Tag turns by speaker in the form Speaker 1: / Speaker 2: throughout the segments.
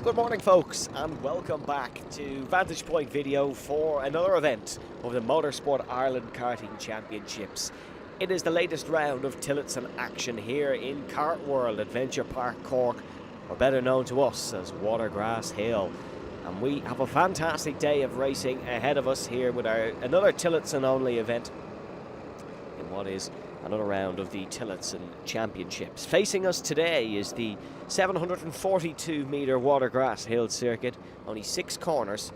Speaker 1: Good morning folks, and welcome back to Vantage Point Video for another event of the Motorsport Ireland Karting Championships. It is the latest round of Tillotson action here in Kart World Adventure Park Cork, or better known to us as Watergrasshill. And we have a fantastic day of racing ahead of us here with another Tillotson only event in what is another round of the Tillotson Championships. Facing us today is the 742 metre Watergrasshill circuit, only 6 corners,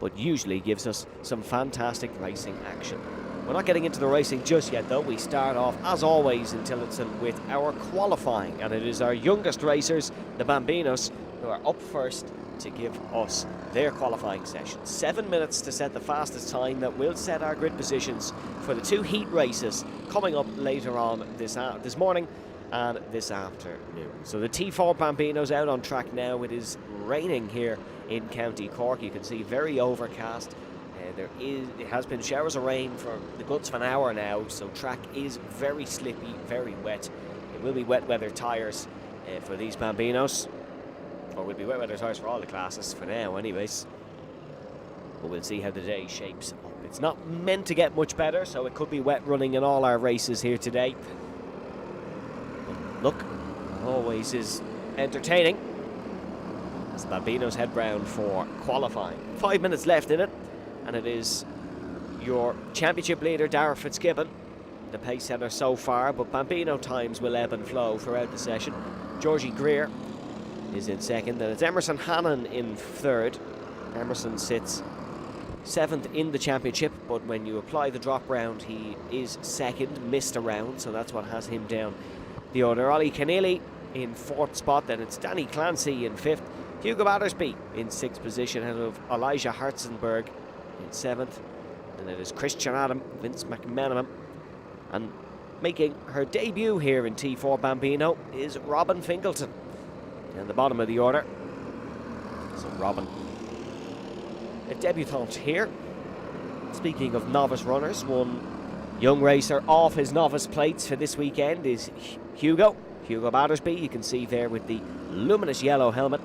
Speaker 1: but usually gives us some fantastic racing action. We're not getting into the racing just yet though. We start off, as always in Tillotson, with our qualifying, and it is our youngest racers, the Bambinos, who are up first to give us their qualifying session. 7 minutes to set the fastest time that will set our grid positions for the 2 heat races coming up later on this morning and this afternoon. So the T4 Bambino's out on track now. It is raining here in County Cork. You can see very overcast. It has been showers of rain for the guts of an hour now, so track is very slippy, very wet. It will be wet weather tyres for these Bambinos. Or will be wet weather tyres for all the classes for now anyways. But we'll see how the day shapes up. It's not meant to get much better, so it could be wet running in all our races here today. But look, always is entertaining as the Bambinos head round for qualifying. 5 minutes left in it, and it is your championship leader Darragh Fitzgibbon, the pace setter so far, but Bambino times will ebb and flow throughout the session. Georgie Greer is in second, and it's Emerson Hannon in third. Emerson sits 7th in the championship, but when you apply the drop round, he is second, missed a round, so that's what has him down the order. Ollie Keneally in 4th spot, then it's Danny Clancy in 5th, Hugo Battersby in 6th position, ahead of Elijah Hartzenberg in 7th, and it is Christian Adam, Vince McMenamin, and making her debut here in T4 Bambino is Robin Fingleton in the bottom of the order. So Robin, a debutante here. Speaking of novice runners, one young racer off his novice plates for this weekend is Hugo Battersby. You can see there with the luminous yellow helmet.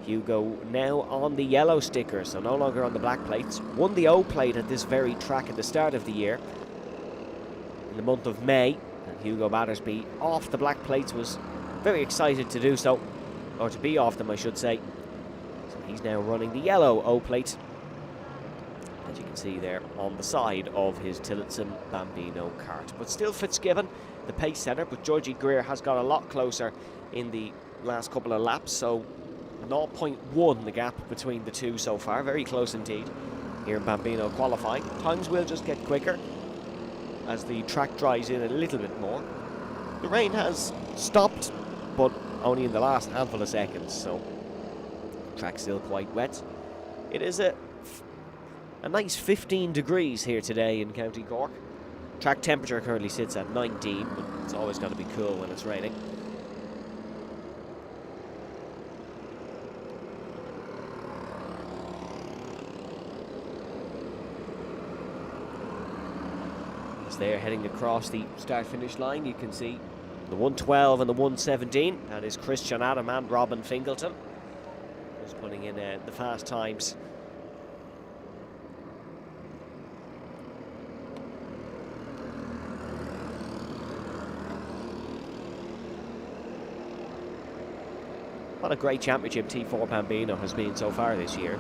Speaker 1: Hugo now on the yellow sticker, so no longer on the black plates. Won the O plate at this very track at the start of the year in the month of May, and Hugo Battersby off the black plates was very excited to do so, or to be off them I should say. So he's now running the yellow O plate, as you can see there on the side of his Tillotson Bambino kart. But still Fitzgibbon, the pace setter, but Georgie Greer has got a lot closer in the last couple of laps, so 0.1 the gap between the two so far, very close indeed here in Bambino qualifying. Times will just get quicker as the track dries in a little bit more. The rain has stopped, but only in the last handful of seconds, so the track's still quite wet. It is a nice 15 degrees here today in County Cork. Track temperature currently sits at 19, but it's always got to be cool when it's raining. As they're heading across the start-finish line, you can see the 112 and the 117. That is Christian Adam and Robin Fingleton, who's putting in the fast times. What a great championship T4 Bambino has been so far this year.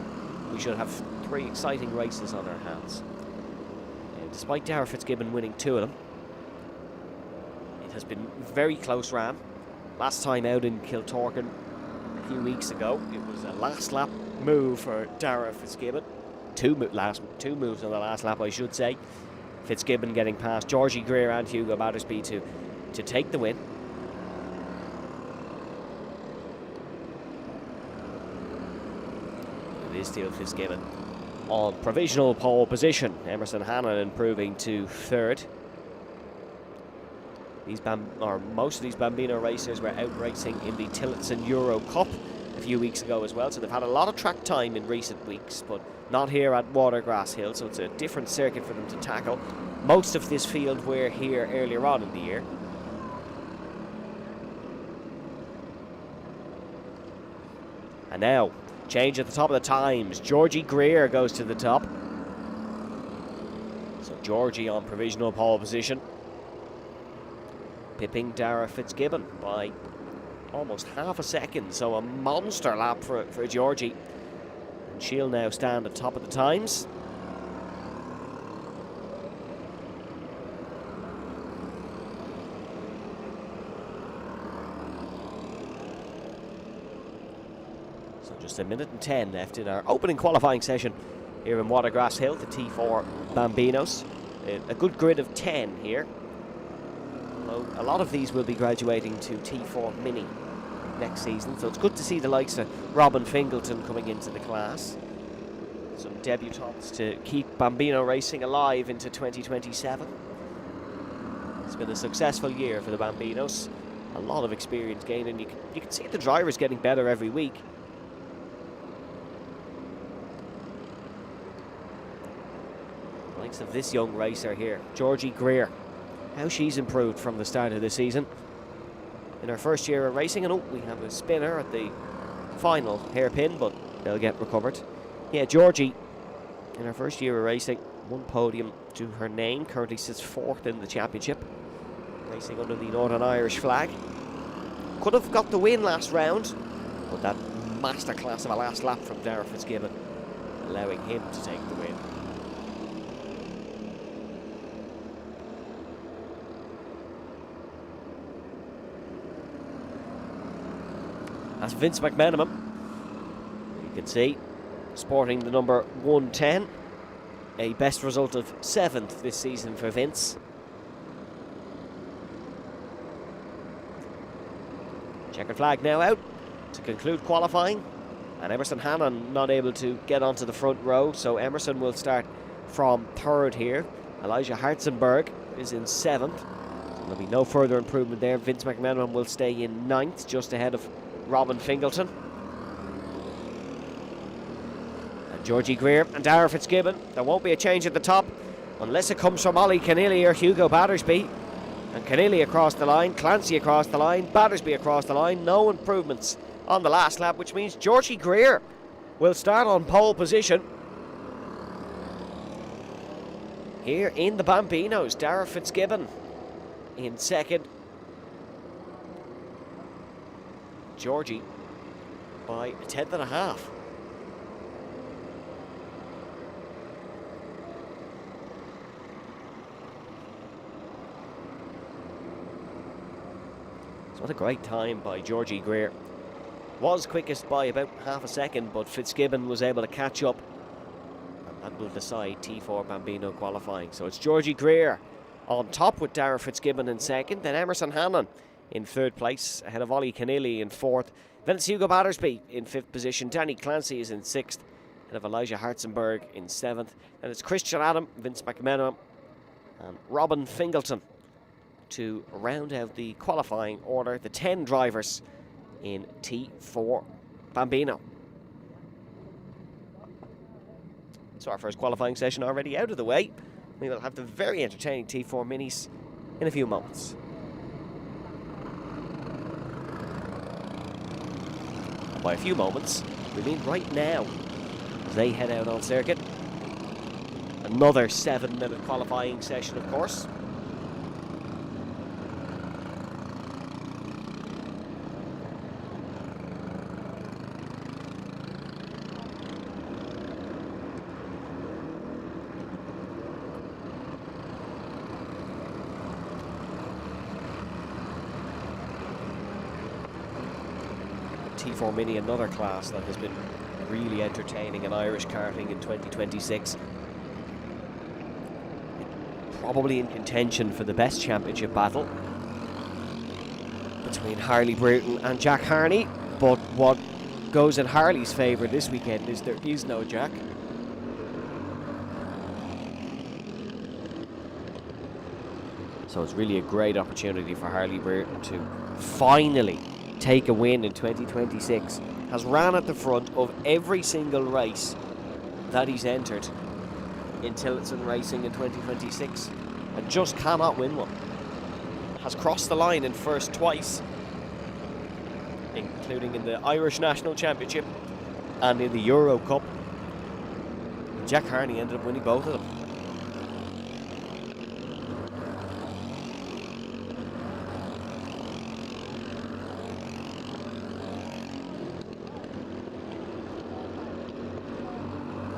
Speaker 1: We should have 3 exciting races on our hands. Despite Darragh Fitzgibbon winning 2 of them, it has been very close ran. Last time out in Kiltorkin a few weeks ago, it was a last lap move for Darragh Fitzgibbon. Two moves on the last lap, I should say. Fitzgibbon getting past Georgie Greer and Hugo Battersby to take the win. It is still Fitzgibbon on provisional pole position. Emerson Hannon improving to 3rd. Most of these Bambino racers were out racing in the Tillotson Euro Cup a few weeks ago as well, so they've had a lot of track time in recent weeks, but not here at Watergrasshill, so it's a different circuit for them to tackle. Most of this field were here earlier on in the year. And now, change at the top of the times. Georgie Greer goes to the top. So Georgie on provisional pole position, pipping Dara Fitzgibbon by almost half a second. So a monster lap for Georgie. And she'll now stand at top of the times. So just a minute and 10 left in our opening qualifying session here in Watergrasshill, the T4 Bambinos. A good grid of 10 here. A lot of these will be graduating to T4 Mini next season, so it's good to see the likes of Robin Fingleton coming into the class. Some debutants to keep Bambino racing alive into 2027. It's been a successful year for the Bambinos. A lot of experience gained, and you can see the drivers getting better every week. The likes of this young racer here, Georgie Greer. How she's improved from the start of the season. In her first year of racing, and we have a spinner at the final hairpin, but they'll get recovered. Yeah, Georgie, in her first year of racing, one podium to her name, currently sits 4th in the championship, racing under the Northern Irish flag. Could have got the win last round, but that masterclass of a last lap from Dara Fitzgibbon, allowing him to take the win. That's Vince McMenamin, you can see, sporting the number 110. A best result of 7th this season for Vince. Checkered flag now out to conclude qualifying. And Emerson Hannon not able to get onto the front row, so Emerson will start from 3rd here. Elijah Hartzenberg is in 7th. So there'll be no further improvement there. Vince McMenamin will stay in 9th, just ahead of Robin Fingleton. And Georgie Greer and Dara Fitzgibbon. There won't be a change at the top unless it comes from Ollie Keneally or Hugo Battersby. And Keneally across the line, Clancy across the line, Battersby across the line. No improvements on the last lap, which means Georgie Greer will start on pole position. Here in the Bambinos, Dara Fitzgibbon in 2nd. Georgie by 1/10 and a half. So what a great time by Georgie Greer. Was quickest by about half a second, but Fitzgibbon was able to catch up, and that will decide T4 Bambino qualifying. So it's Georgie Greer on top with Dara Fitzgibbon in 2nd, then Emerson Hannon in 3rd place, ahead of Ollie Keneally in 4th. Then it's Hugo Battersby in 5th position. Danny Clancy is in 6th, ahead of Elijah Hartzenberg in 7th. And it's Christian Adam, Vince McMenamin, and Robin Fingleton to round out the qualifying order, the 10 drivers in T4 Bambino. So our first qualifying session already out of the way. We will have the very entertaining T4 Minis in a few moments. By a few moments, we mean right now, as they head out on circuit. Another 7-minute qualifying session, of course. T4 Mini, another class that has been really entertaining in Irish karting in 2026. Probably in contention for the best championship battle between Harley Bruton and Jack Harney, but what goes in Harley's favour this weekend is there is no Jack. So it's really a great opportunity for Harley Bruton to finally take a win in 2026. Has ran at the front of every single race that he's entered in Tillotson racing in 2026 and just cannot win one. Has crossed the line in first twice in including in the Irish National Championship and in the Euro Cup. Jack Harney ended up winning both of them.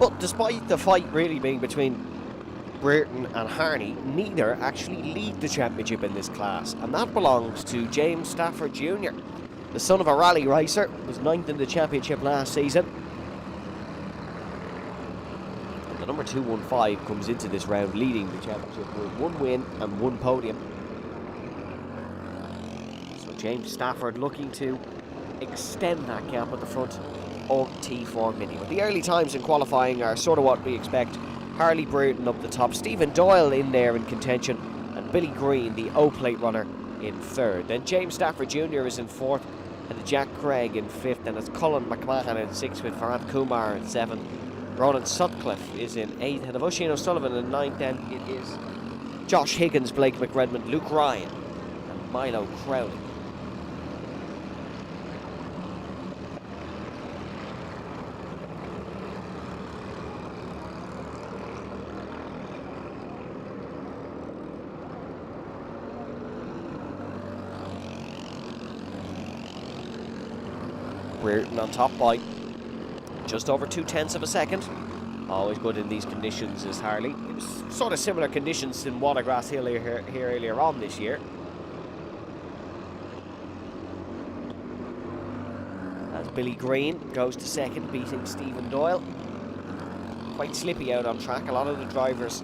Speaker 1: But despite the fight really being between Brereton and Harney, neither actually lead the championship in this class, and that belongs to James Stafford Jr., the son of a rally racer, was 9th in the championship last season. And the number 215 comes into this round leading the championship with 1 win and 1 podium. So James Stafford looking to extend that gap at the front of T4 Mini. But the early times in qualifying are sort of what we expect. Harley Brereton up the top, Stephen Doyle in there in contention, and Billy Green, the O-Plate runner, in 3rd. Then James Stafford Jr. is in 4th, and Jack Craig in 5th, and it's Colin McMahon in 6th with Varant Kumar in 7th. Ronan Sutcliffe is in 8th, and Oisin O'Sullivan in 9th. Then it is Josh Higgins, Blake McRedmond, Luke Ryan, and Milo Crowley. Brereton on top by just over 0.2 of a second. Always good in these conditions is Harley. It was sort of similar conditions in Watergrasshill here earlier on this year. As Billy Green goes to 2nd, beating Stephen Doyle. Quite slippy out on track. A lot of the drivers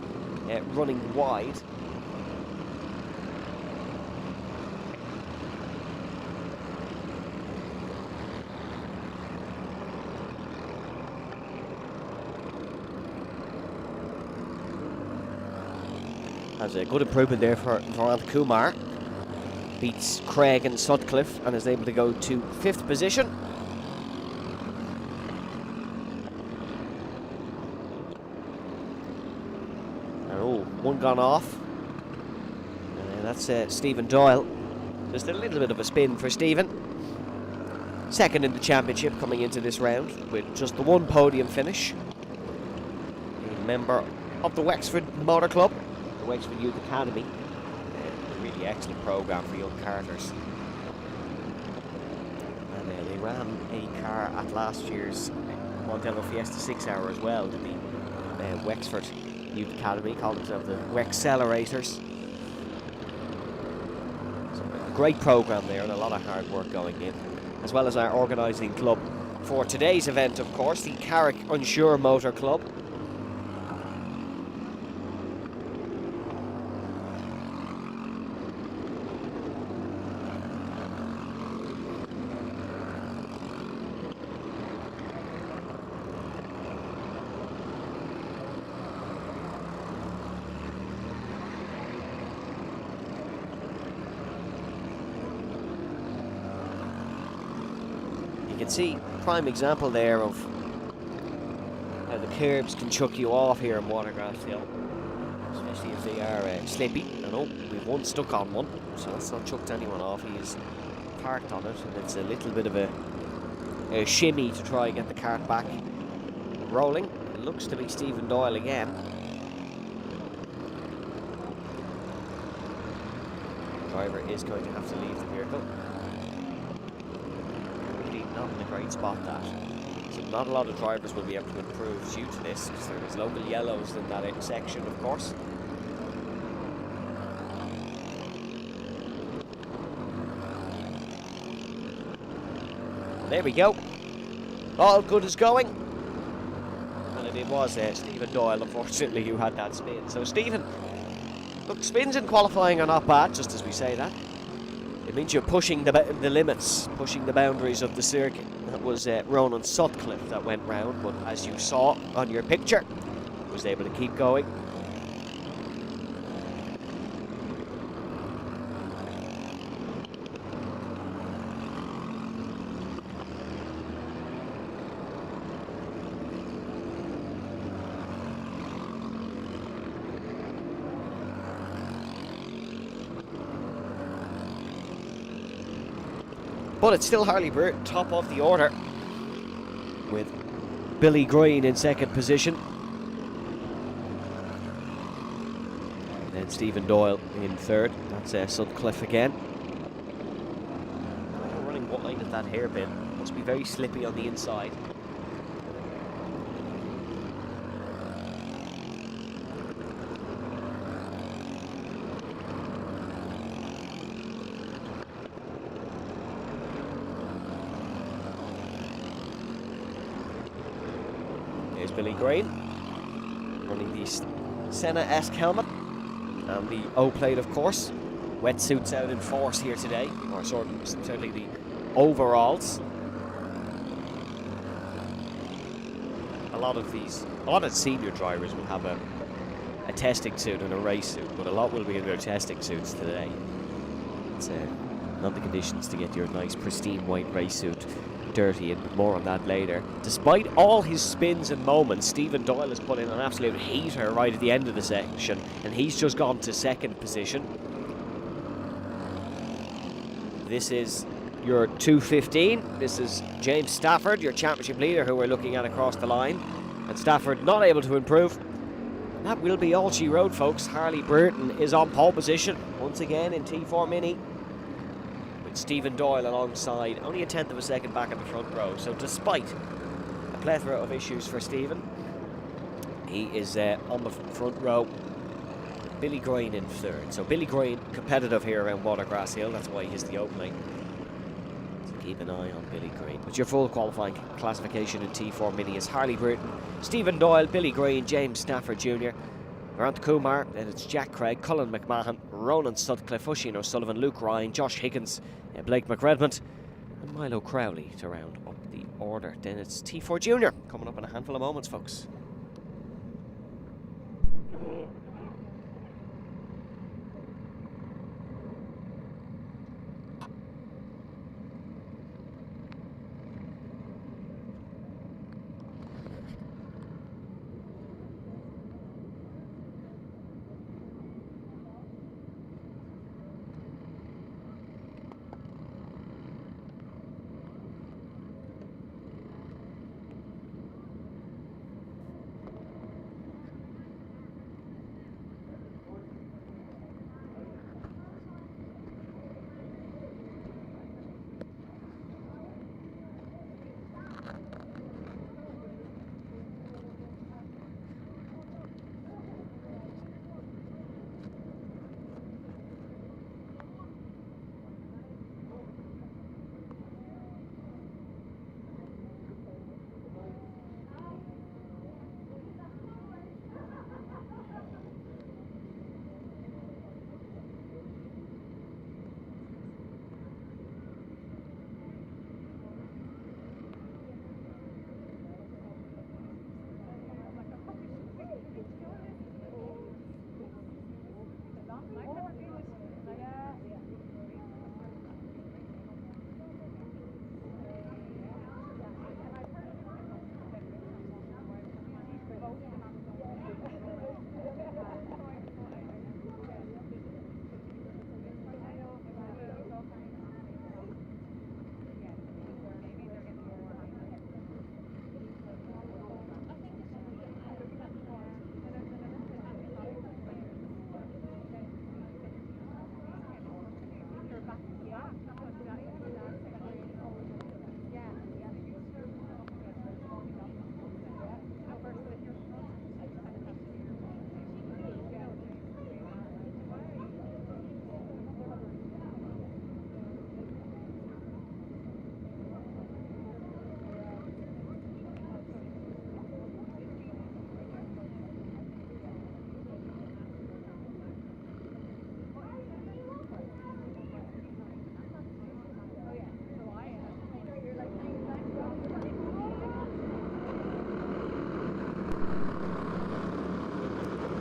Speaker 1: running wide. Has a good improvement there for Varant Kumar. Beats Craig and Sutcliffe and is able to go to 5th position. And one gone off. And that's Stephen Doyle. Just a little bit of a spin for Stephen. 2nd in the championship coming into this round with just the 1 podium finish. A member of the Wexford Motor Club. Wexford Youth Academy, a really excellent programme for young karters. And they ran a car at last year's Mondello Fiesta 6 Hour as well to the Wexford Youth Academy, called themselves the Wexcellerators. So a great programme there and a lot of hard work going in, as well as our organising club for today's event, of course, the Carrick Unsure Motor Club. You can see prime example there of how the curbs can chuck you off here in Watergrasshill, especially if they are slippy. I know we've one stuck on one, so that's not chucked anyone off. He is parked on it, and it's a little bit of a shimmy to try and get the cart back rolling. It looks to be Stephen Doyle again. The driver is going to have to leave the vehicle. Not in a great spot, that. So not a lot of drivers will be able to improve due to this, because there is local yellows in that section, of course. There we go. All good as going. And it was Stephen Doyle, unfortunately, who had that spin. So Stephen, look, spins in qualifying are not bad, just as we say that. It means you're pushing the limits, pushing the boundaries of the circuit. That was Ronan Sutcliffe that went round, but as you saw on your picture, was able to keep going. But it's still Harley Burton top of the order, with Billy Green in second position. And then Stephen Doyle in third. That's Sutcliffe again. We're running wide at that hairpin. Must be very slippy on the inside. Here's Billy Green, running the Senna-esque helmet and the O-plate, of course. Wetsuits out in force here today, or certainly the overalls. A lot of senior drivers will have a testing suit and a race suit, but a lot will be in their testing suits today. It's not the conditions to get your nice pristine white race suit dirty, and more on that later. Despite all his spins and moments, Stephen Doyle has put in an absolute heater right at the end of the section, and he's just gone to second position. This is your 2:15. This is James Stafford, your championship leader, who we're looking at across the line. And Stafford not able to improve. That will be all she wrote, folks. Harley Burton is on pole position once again in T4 Mini, with Stephen Doyle alongside, only a tenth of a second back in the front row. So despite a plethora of issues for Stephen, he is on the front row. Billy Green in third. So Billy Green competitive here around Watergrasshill. That's why he's the opening. So keep an eye on Billy Green. But your full qualifying classification in T4 Mini is Harley Burton, Stephen Doyle, Billy Green, James Stafford Jr., Grant Kumar, then it's Jack Craig, Colin McMahon, Ronan Sutcliffe, Oisin O'Sullivan, Luke Ryan, Josh Higgins, Blake McRedmond, and Milo Crowley to round up the order. Then it's T4 Junior coming up in a handful of moments, folks.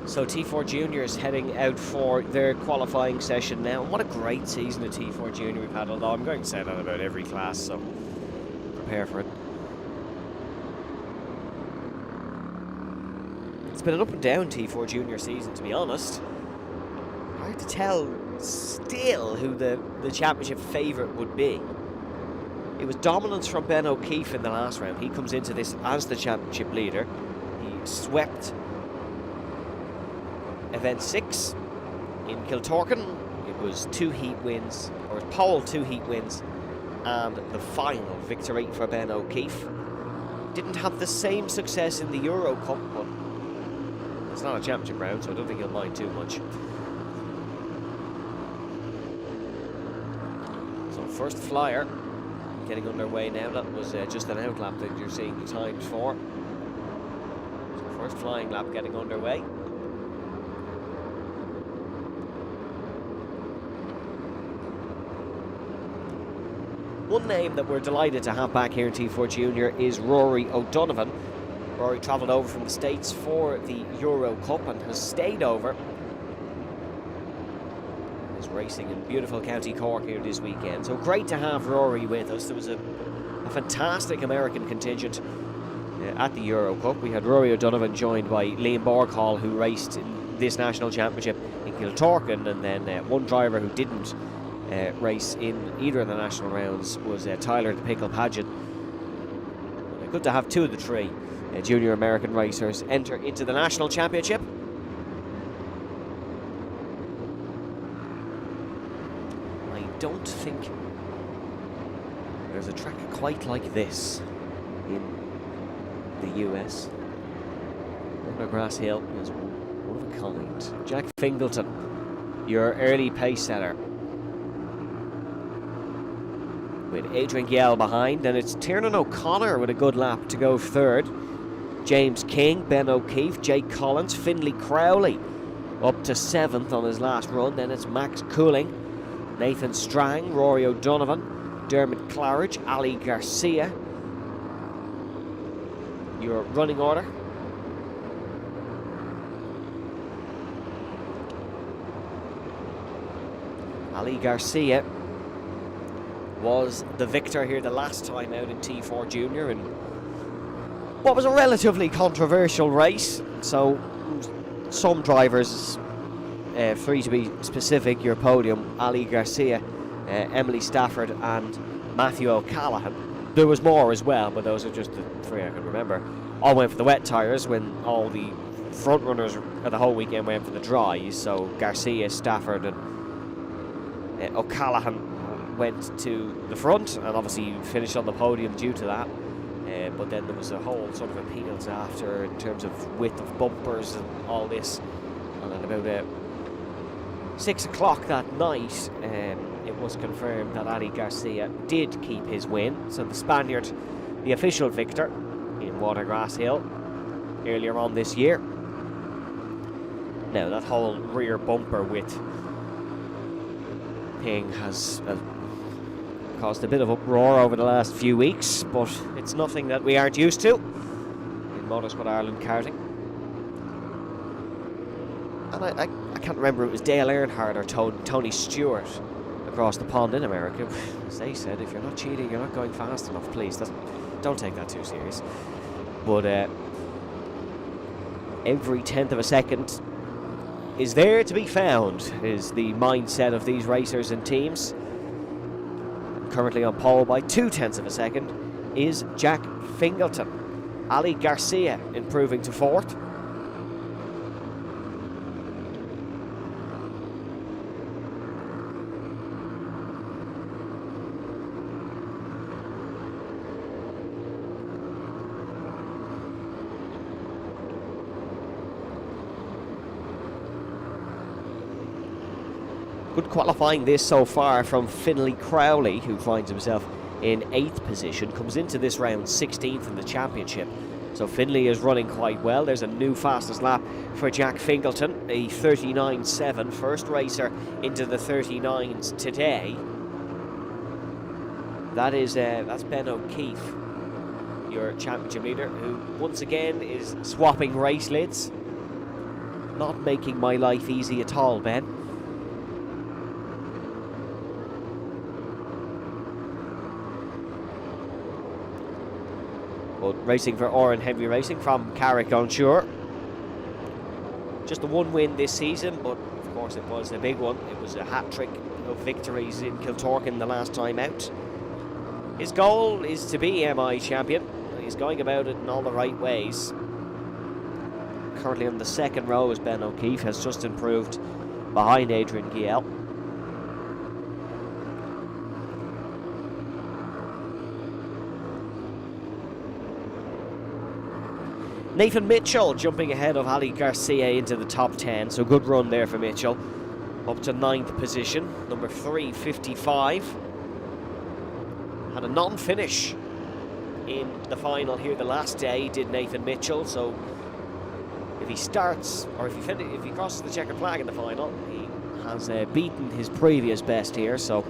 Speaker 1: So T4 Juniors heading out for their qualifying session now. And what a great season of T4 Junior we've had, although I'm going to say that about every class, so prepare for it. It's been an up and down T4 Junior season, to be honest. Hard to tell still who the championship favourite would be. It was dominance from Ben O'Keefe in the last round. He comes into this as the championship leader. He swept event 6 in Kiltorkin. It was 2 heat wins, or pole 2 heat wins, and the final victory for Ben O'Keefe. Didn't have the same success in the Euro Cup, but it's not a championship round, so I don't think he'll mind too much. So first flyer getting underway now. That was just an outlap that you're seeing the times for. So first flying lap getting underway. One name that we're delighted to have back here in T4 Junior is Rory O'Donovan. Rory travelled over from the States for the Euro Cup and has stayed over. He's racing in beautiful County Cork here this weekend. So great to have Rory with us. There was a fantastic American contingent at the Euro Cup. We had Rory O'Donovan joined by Liam Borghall, who raced in this national championship in Kiltorkin, and then one driver who didn't race in either of the national rounds was Tyler the Pickle Paget. Good to have 2 of the 3 junior American racers enter into the national championship. I don't think there's a track quite like this in the US. Watergrasshill is one of a kind. Jack Fingleton, your early pace setter, with Adrian Giel behind. Then it's Tiernan O'Connor with a good lap to go third. James King, Ben O'Keefe, Jake Collins, Finlay Crowley up to 7th on his last run. Then it's Max Cooling, Nathan Strang, Rory O'Donovan, Dermot Claridge, Ali Garcia. Your running order: Ali Garcia was the victor here the last time out in T4 Junior in what was a relatively controversial race. So some drivers, 3 to be specific, your podium: Ali Garcia, Emily Stafford and Matthew O'Callaghan. There was more as well, but those are just the 3 I can remember. All went for the wet tyres when all the front runners of the whole weekend went for the dries. So Garcia, Stafford and O'Callaghan went to the front, and obviously finished on the podium due to that. But then there was a whole sort of appeals after in terms of width of bumpers and all this. And then about 6 o'clock that night, it was confirmed that Ali Garcia did keep his win. So the Spaniard, the official victor in Watergrasshill earlier on this year. Now that whole rear bumper width thing has caused a bit of uproar over the last few weeks, but it's nothing that we aren't used to in Motorsport Ireland karting. And I can't remember, it was Dale Earnhardt or Tony Stewart across the pond in America. As they said, if you're not cheating, you're not going fast enough, please. Don't take that too serious. But every 10th of a second is there to be found, is the mindset of these racers and teams. Currently on pole by 0.2 of a second is Jack Fingleton. Ali Garcia improving to 4th. Good qualifying this so far from Finlay Crowley, who finds himself in 8th position, comes into this round 16th in the championship. So Finlay is running quite well. There's a new fastest lap for Jack Fingleton, a 39.7, first racer into the 39s today. That's Ben O'Keefe, your championship leader, who once again is swapping race lids. Not making my life easy at all, Ben. But racing for Oran Heavy Racing from Carrick on Suir. Just the 1 win this season, but of course it was a big one. It was a hat-trick of victories in Kiltorkin the last time out. His goal is to be MI champion. He's going about it in all the right ways. Currently on the second row is Ben O'Keefe, has just improved behind Adrian Giel. Nathan Mitchell jumping ahead of Ali Garcia into the top 10, so good run there for Mitchell. Up to 9th position, number 355. Had a non-finish in the final here the last day, did Nathan Mitchell, so if he starts, or if he crosses the checkered flag in the final, he has beaten his previous best here, so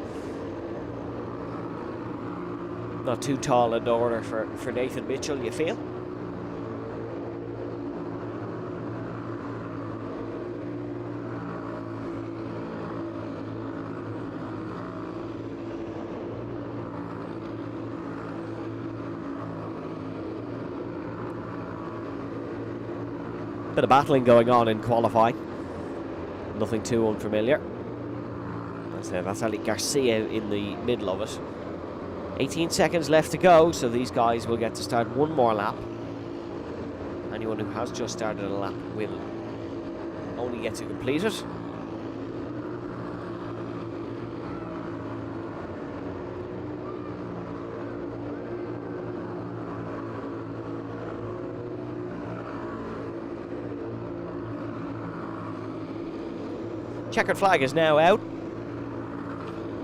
Speaker 1: not too tall an order for Nathan Mitchell, you feel? Bit of battling going on in qualifying. Nothing too unfamiliar. That's Ali Garcia in the middle of it. 18 seconds left to go, so these guys will get to start one more lap. Anyone who has just started a lap will only get to complete it. Checkered flag is now out.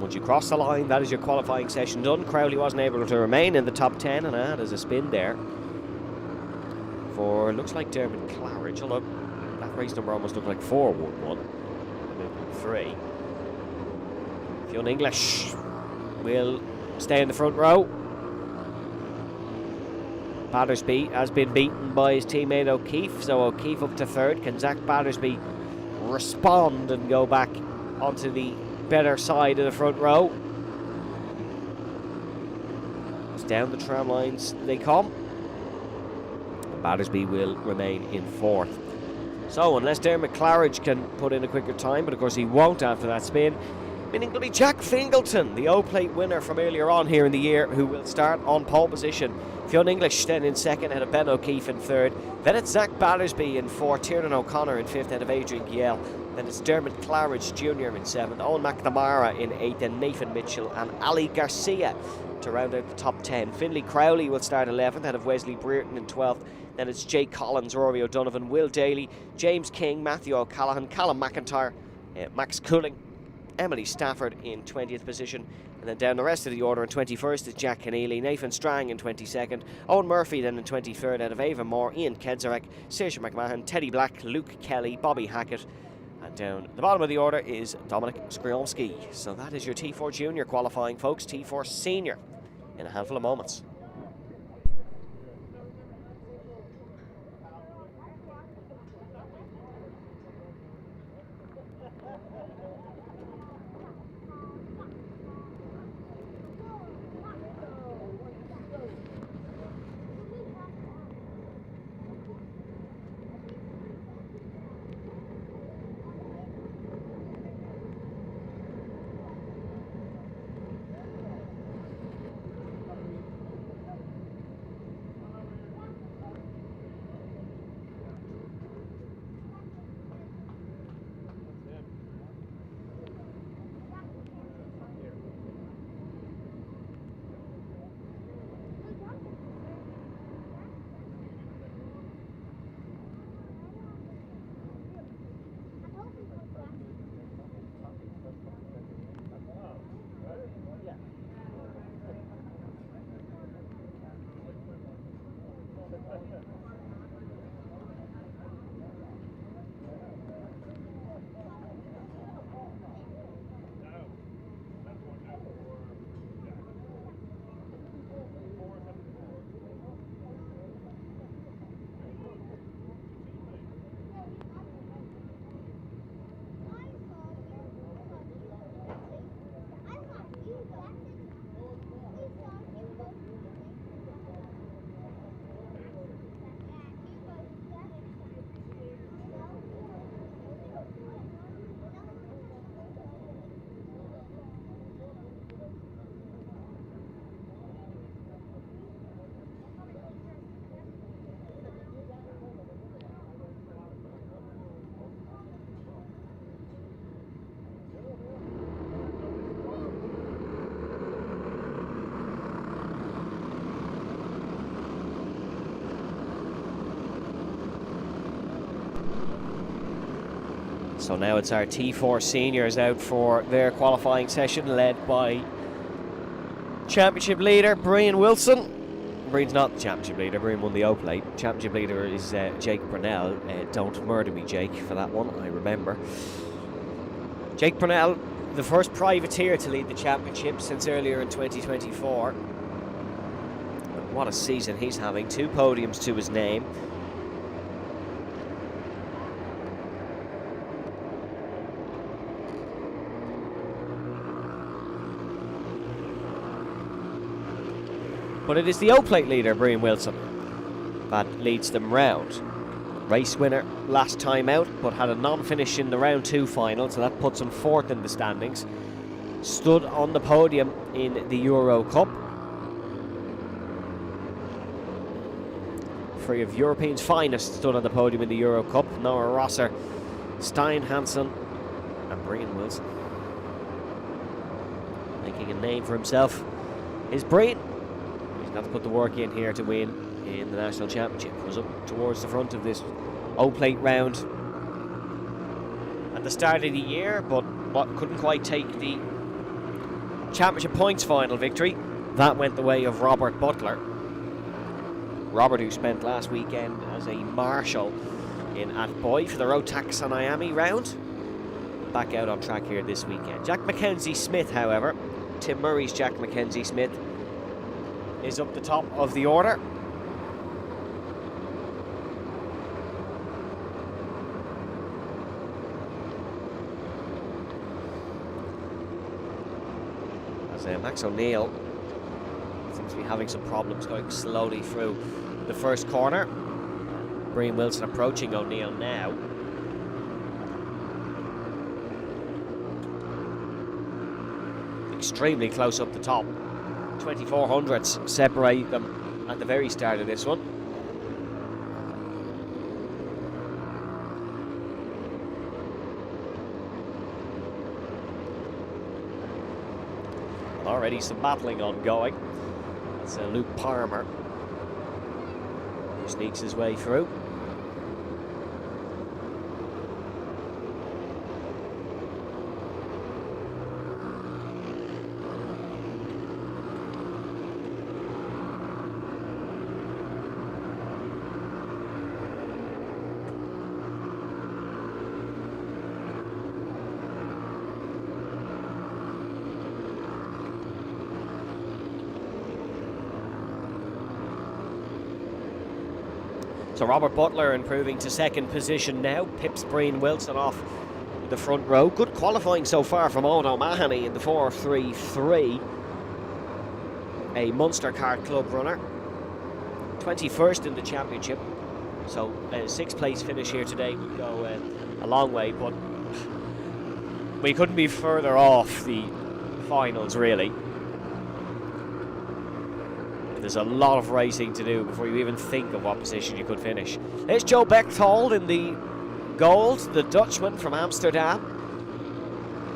Speaker 1: Once you cross the line, that is your qualifying session done. Crowley wasn't able to remain in the top 10, and there's a spin there for, looks like Dermot Claridge, although that race number almost looked like 4-1-1. 3. Fionn English will stay in the front row. Battersby has been beaten by his teammate O'Keefe, so O'Keefe up to 3rd. Can Zach Battersby respond and go back onto the better side of the front row? It's down the tram lines they come. Battersby will remain in 4th. So unless Dermot Claridge can put in a quicker time, but of course he won't after that spin, meaning it'll be Jack Fingleton, the O-Plate winner from earlier on here in the year, who will start on pole position. Fionn English then in 2nd, ahead of Ben O'Keefe in 3rd. Then it's Zach Battersby in 4th, Tiernan O'Connor in 5th, ahead of Adrian Giel. Then it's Dermot Claridge Jr. in 7th, Owen McNamara in 8th, and Nathan Mitchell and Ali Garcia to round out the top 10. Finlay Crowley will start 11th, ahead of Wesley Brereton in 12th. Then it's Jake Collins, Rory O'Donovan, Will Daly, James King, Matthew O'Callaghan, Callum McIntyre, Max Cooling, Emily Stafford in 20th position. And then down the rest of the order in 21st is Jack Keneally, Nathan Strang in 22nd, Owen Murphy then in 23rd, out of Ava Moore, Ian Kedzarek, Saoirse McMahon, Teddy Black, Luke Kelly, Bobby Hackett. And down the bottom of the order is Dominic Skriomski. So that is your T4 Junior qualifying, folks. T4 Senior in a handful of moments. So now it's our T4 seniors out for their qualifying session, led by championship leader Brian Wilson. Brian's not the championship leader. Brian won the O-Plate. Championship leader is Jake Brunel. Don't murder me, Jake, for that one. I remember. Jake Brunel, the first privateer to lead the championship since earlier in 2024. And what a season he's having. 2 podiums to his name. But it is the O-Plate leader, Brian Wilson, that leads them round. Race winner last time out, but had a non-finish in the round 2 final, so that puts him 4th in the standings. Stood on the podium in the Euro Cup. 3 of Europeans' finest stood on the podium in the Euro Cup. Noah Rosser, Stein Hansen and Brian Wilson. Making a name for himself is Brian. Got to put the work in here to win in the national championship. Was up towards the front of this O-Plate round at the start of the year, but couldn't quite take the championship points final victory. That went the way of Robert Butler. Robert, who spent last weekend as a marshal in Athboy for the Road Tax on Miami round, back out on track here this weekend. Jack Mackenzie Smith, however, Tim Murray's Jack Mackenzie Smith, is up the top of the order. As Max O'Neill seems to be having some problems going slowly through the first corner. Brian Wilson approaching O'Neill now. Extremely close up the top. 2400s separate them at the very start of this one. Already some battling ongoing. That's Luke Palmer, who sneaks his way through. So Robert Butler improving to 2nd position now, pips Brian Wilson off the front row. Good qualifying so far from Owen O'Mahony in the 4.33. A Munster Kart Club runner. 21st in the championship. So a 6th place finish here today would go a long way, but we couldn't be further off the finals, really. There's a lot of racing to do before you even think of what position you could finish. There's Joe Bechtold in the gold, the Dutchman from Amsterdam.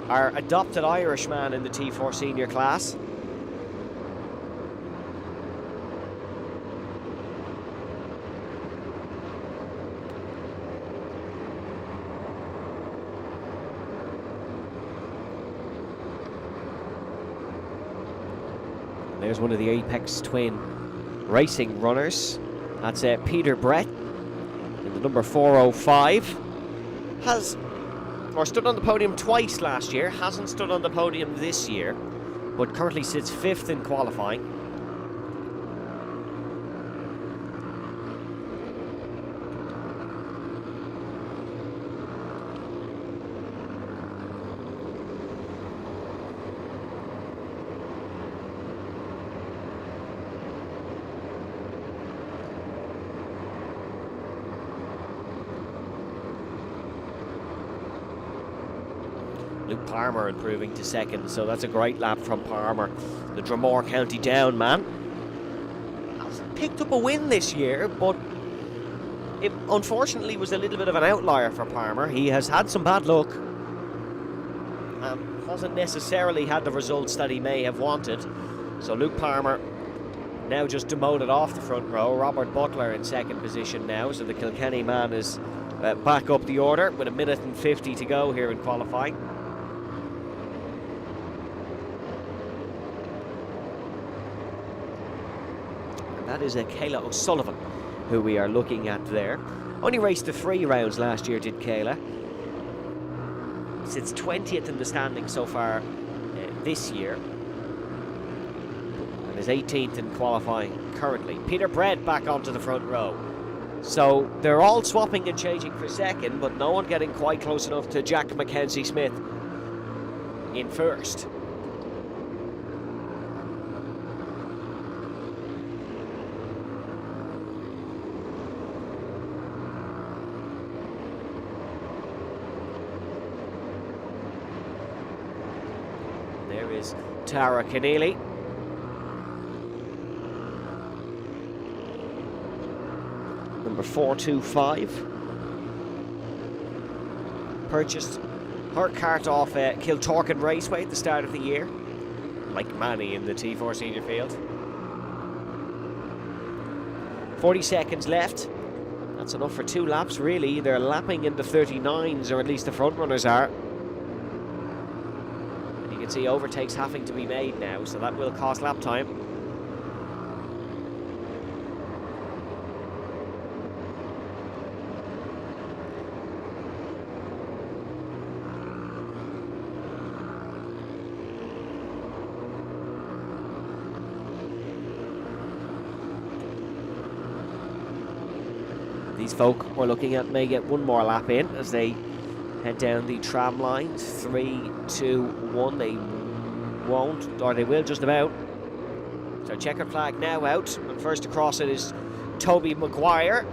Speaker 1: Our adopted Irishman in the T4 senior class. There's one of the Apex Twin racing runners. That's Peter Brett in the number 405. Stood on the podium twice last year, hasn't stood on the podium this year, but currently sits 5th in qualifying. Luke Palmer improving to 2nd, so that's a great lap from Palmer, the Dromore County Down man. Has picked up a win this year, but it unfortunately was a little bit of an outlier for Palmer. He has had some bad luck and hasn't necessarily had the results that he may have wanted. So Luke Palmer now just demoted off the front row. Robert Butler in 2nd position now, so the Kilkenny man is back up the order with 1:50 to go here in qualifying. And that is Kayla O'Sullivan, who we are looking at there. Only raced the 3 rounds last year, did Kayla. Sits 20th in the standing so far this year. And is 18th in qualifying currently. Peter Brett back onto the front row. So they're all swapping and changing for second, but no one getting quite close enough to Jack Mackenzie Smith in first. There is Tara Keneally. Number 425. Purchased her kart off Kiltorkin Raceway at the start of the year, like Manny in the T4 Senior Field. 40 seconds left. That's enough for 2 laps, really. They're lapping in the 39s, or at least the front runners are. And you can see overtakes having to be made now, so that will cost lap time. These folk we're looking at may get one more lap in as they head down the tram line. 3, 2, 1. They won't, or they will just about. So checkered flag now out, and first across it is Toby Maguire.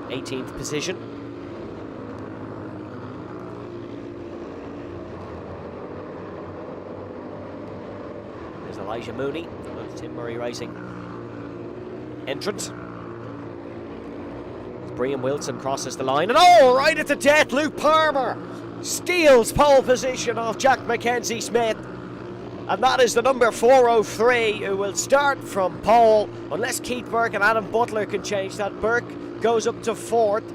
Speaker 1: 18th position. There's Elijah Mooney. That's Tim Murray Racing entrance. Brian Wilson crosses the line, and right at the death, Luke Palmer steals pole position off Jack Mackenzie Smith, and that is the number 403 who will start from pole, unless Keith Burke and Adam Butler can change that. Burke goes up to 4th,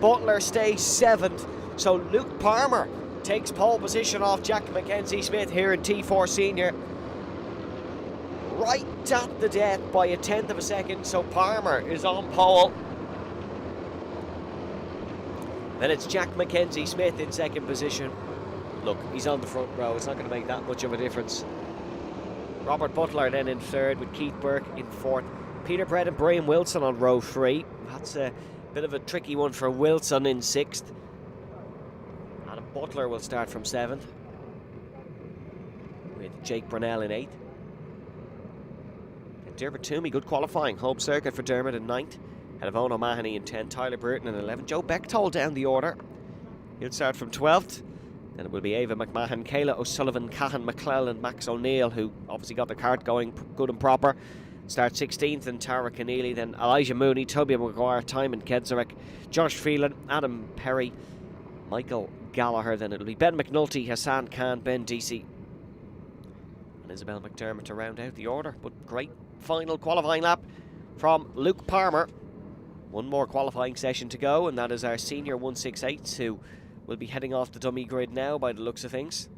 Speaker 1: Butler stays 7th, so Luke Palmer takes pole position off Jack Mackenzie Smith here in T4 Senior. Right at the death by 1/10 of a second, so Palmer is on pole. Then it's Jack Mackenzie Smith in 2nd position. Look, he's on the front row, it's not going to make that much of a difference. Robert Butler then in 3rd, with Keith Burke in 4th. Peter Brett and Brian Wilson on row 3. That's a bit of a tricky one for Wilson in 6th. Adam Butler will start from 7th, with Jake Brunel in 8th. Dermot Toomey, good qualifying. Home circuit for Dermot in 9th. Ahead of Owen O'Mahony in 10th. Tyler Burton in 11th. Joe Bechtold down the order. He'll start from 12th. Then it will be Ava McMahon, Kayla O'Sullivan, Cahan McClellan, Max O'Neill, who obviously got the kart going good and proper. Start 16th, and Tara Keneally. Then Elijah Mooney, Toby Maguire, Timon Kedzarek, Josh Phelan, Adam Perry, Michael Gallagher. Then it'll be Ben McNulty, Hassan Khan, Ben Deasy, and Isabel McDermott to round out the order. But great final qualifying lap from Luke Palmer. One more qualifying session to go, and that is our senior 168s, who will be heading off the dummy grid now by the looks of things.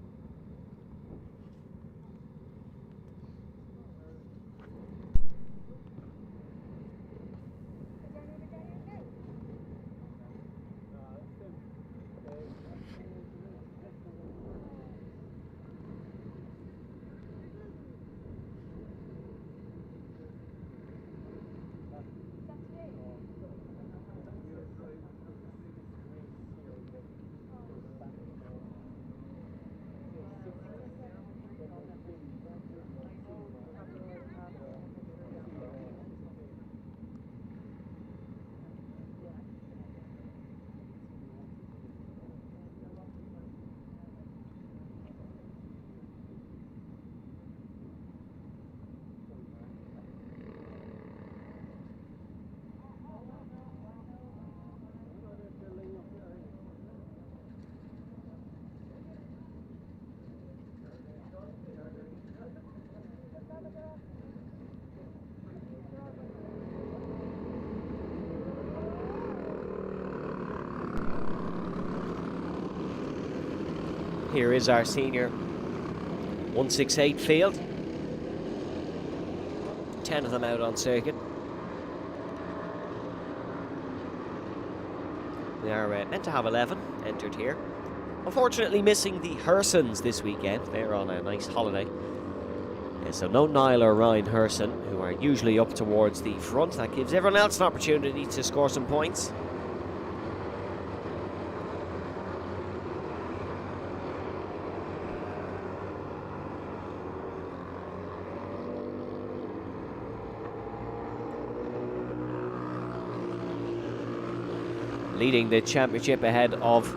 Speaker 1: Here is our senior 168 field. 10 of them out on circuit. We are meant to have 11 entered here. Unfortunately missing the Hersons this weekend. They're on a nice holiday. So no Niall or Ryan Herson, who are usually up towards the front. That gives everyone else an opportunity to score some points. Leading the championship ahead of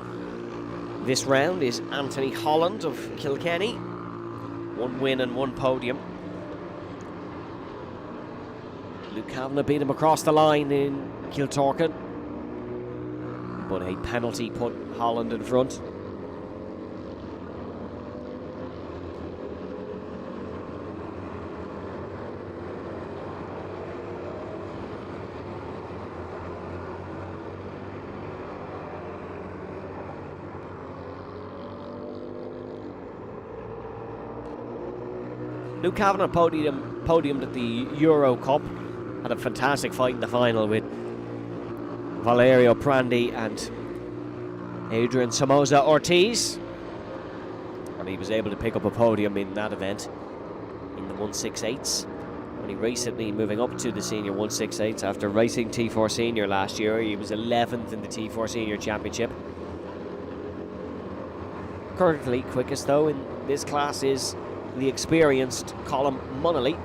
Speaker 1: this round is Anthony Holland of Kilkenny. 1 win and 1 podium. Luke Kavanagh beat him across the line in Kiltorkin, but a penalty put Holland in front. Luke Kavanagh podiumed at the Euro Cup. Had a fantastic fight in the final with Valerio Prandi and Adrian Somoza Ortiz. And he was able to pick up a podium in that event in the 168s. Only recently moving up to the senior 168s after racing T4 Senior last year. He was 11th in the T4 Senior Championship. Currently quickest though in this class is the experienced Colm Munnelly.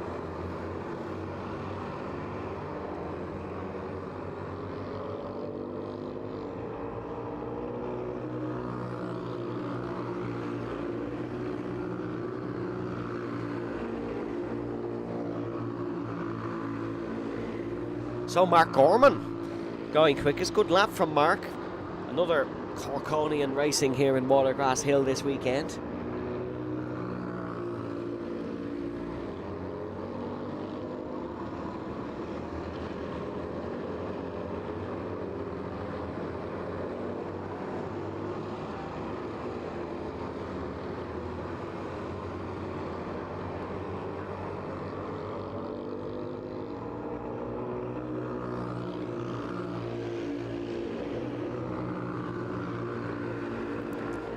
Speaker 1: So Mark Gorman going quickest. Good lap from Mark. Another Corkonian racing here in Watergrasshill this weekend.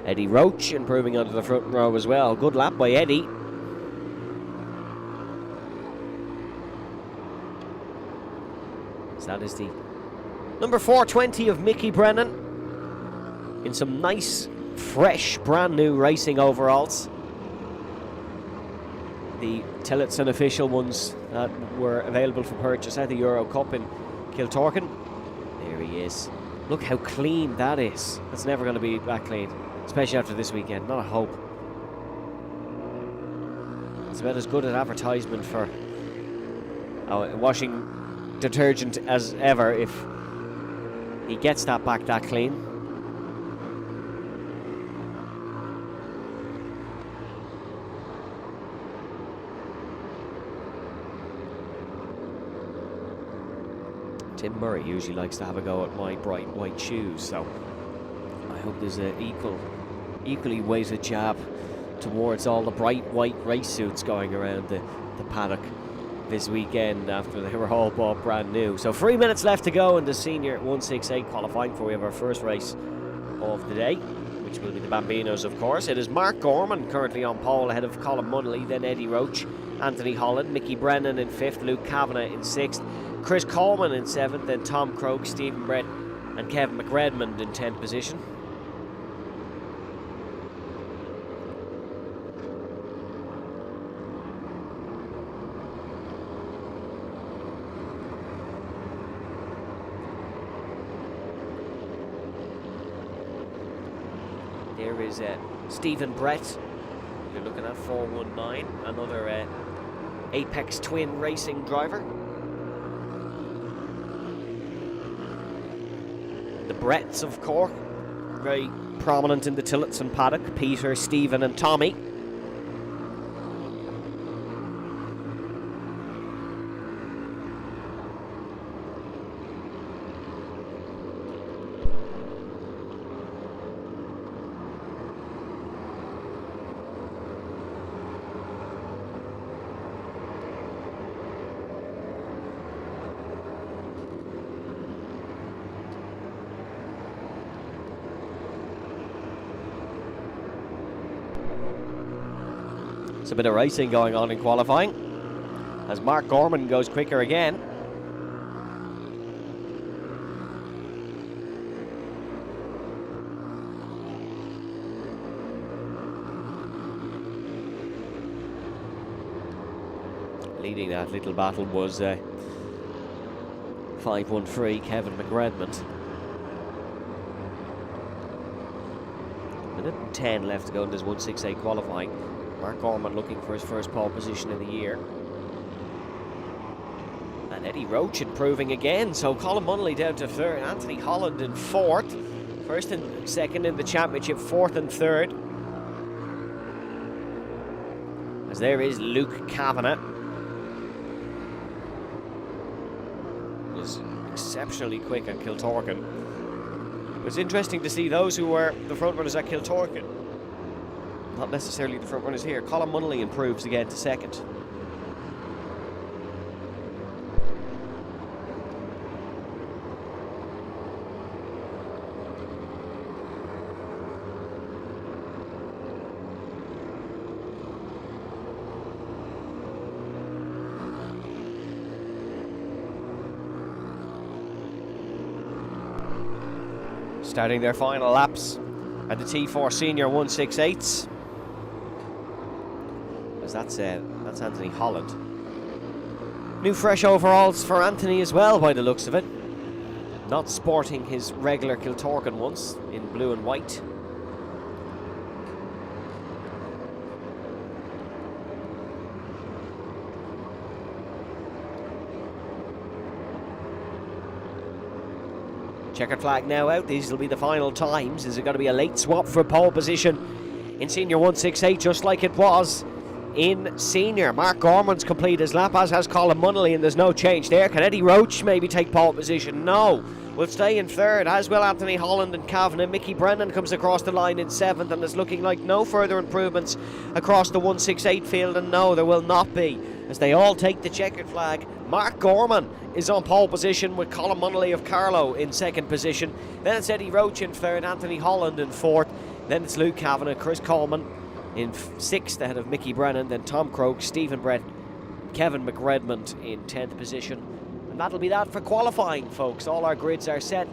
Speaker 1: Eddie Roach improving onto the front row as well. Good lap by Eddie. So that is the number 420 of Mickey Brennan in some nice, fresh, brand new racing overalls. The Tillotson official ones that were available for purchase at the Euro Cup in Kiltorkin. There he is. Look how clean that is. That's never going to be that clean. Especially after this weekend, not a hope. It's about as good an advertisement for washing detergent as ever if he gets that back that clean. Tim Murray usually likes to have a go at my bright white shoes, so I hope there's an equally weighted jab towards all the bright white race suits going around the paddock this weekend after they were all bought brand new. So 3 minutes left to go in the senior 168 qualifying for we have our first race of the day, which will be the Bambinos, of course. It is Mark Gorman currently on pole ahead of Colm Munnelly, then Eddie Roach, Anthony Holland, Mickey Brennan in 5th, Luke Kavanagh in 6th, Chris Coleman in 7th, then Tom Croke, Stephen Brett and Kevin McRedmond in 10th position. There is Stephen Brett, you're looking at 419, another Apex Twin Racing driver. The Bretts of Cork, very prominent in the Tillotson paddock, Peter, Stephen and Tommy. There's a bit of racing going on in qualifying as Mark Gorman goes quicker again. Leading that little battle was 513 Kevin McRedmond. Minute and 10 left to go in this 168 qualifying. Mark Gorman looking for his first pole position of the year. And Eddie Roach improving again, so Colin Munnelly down to third, Anthony Holland in fourth. First and second in the championship, fourth and third. As there is Luke Kavanagh. Was exceptionally quick at Kiltorgan. It was interesting to see those who were the front runners at Kiltorgan, not necessarily the front runners here. Colin Munnelly improves again to second. Starting their final laps at the T4 Senior 168s. As that's Anthony Holland. New fresh overalls for Anthony as well, by the looks of it. Not sporting his regular Kiltorgan ones in blue and white. Checkered flag now out. These will be the final times. Is it going to be a late swap for pole position in Senior 168, just like it was in Senior? Mark Gorman's complete his lap, as has Colin Munnelly, and there's no change there. Can Eddie Roach maybe take pole position? No. Will stay in third, as will Anthony Holland and Kavanagh. Mickey Brennan comes across the line in seventh, and it's looking like no further improvements across the 168 field, and no, there will not be, as they all take the checkered flag. Mark Gorman is on pole position with Colin Munnelly of Carlow in second position. Then it's Eddie Roach in third, Anthony Holland in fourth. Then it's Luke Kavanagh, Chris Coleman in sixth ahead of Mickey Brennan. Then Tom Croke, Stephen Brett, Kevin McRedmond in 10th position. And that'll be that for qualifying, folks. All our grids are set.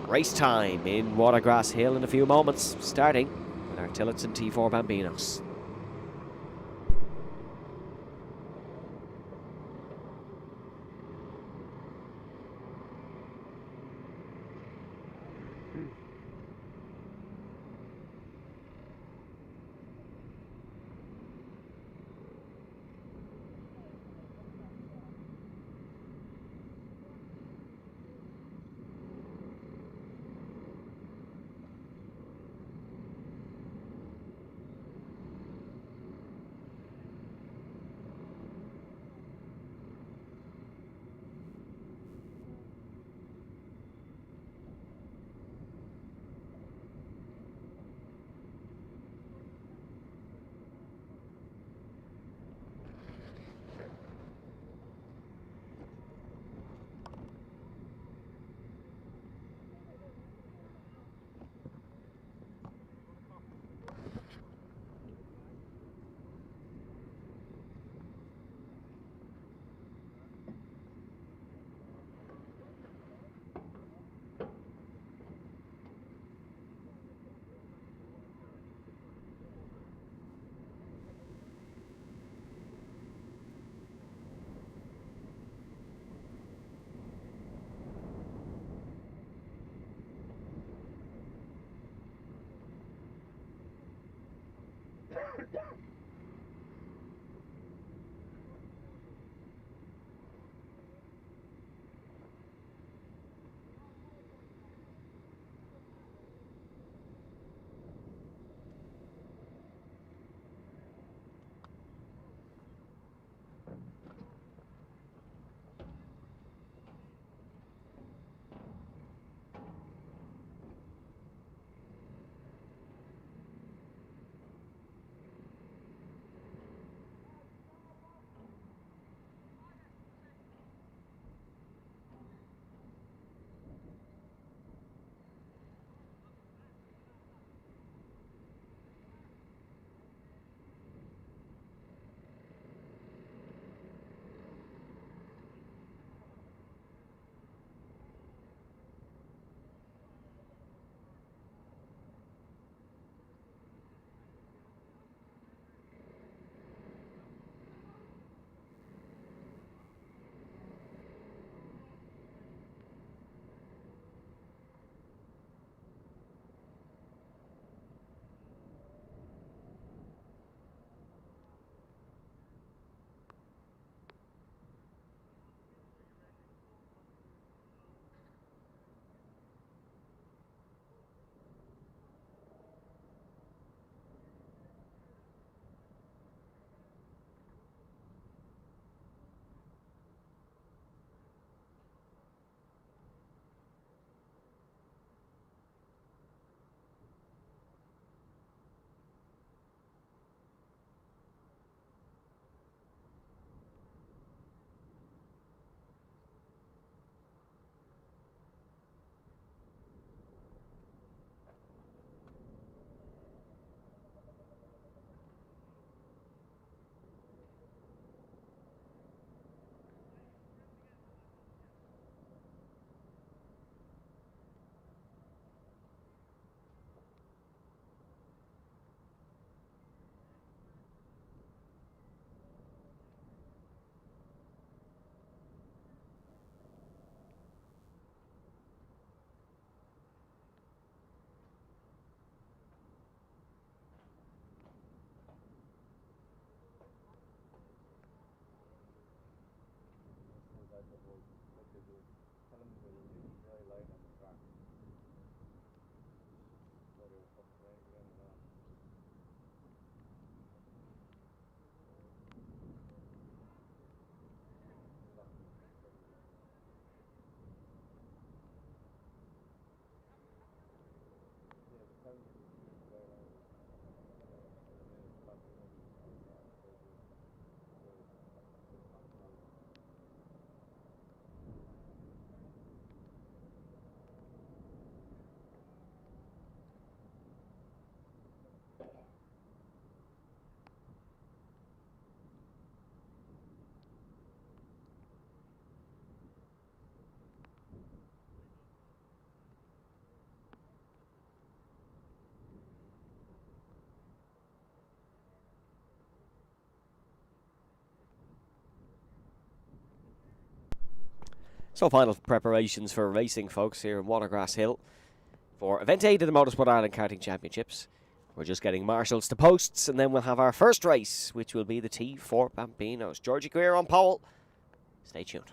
Speaker 1: Race time in Watergrasshill in a few moments, starting with our Tillotson T4 Bambinos. So final preparations for racing, folks, here in Watergrasshill for Event 8 of the Motorsport Ireland Karting Championships. We're just getting marshals to posts, and then we'll have our first race, which will be the T4 Bambinos. Georgie Greer on pole. Stay tuned.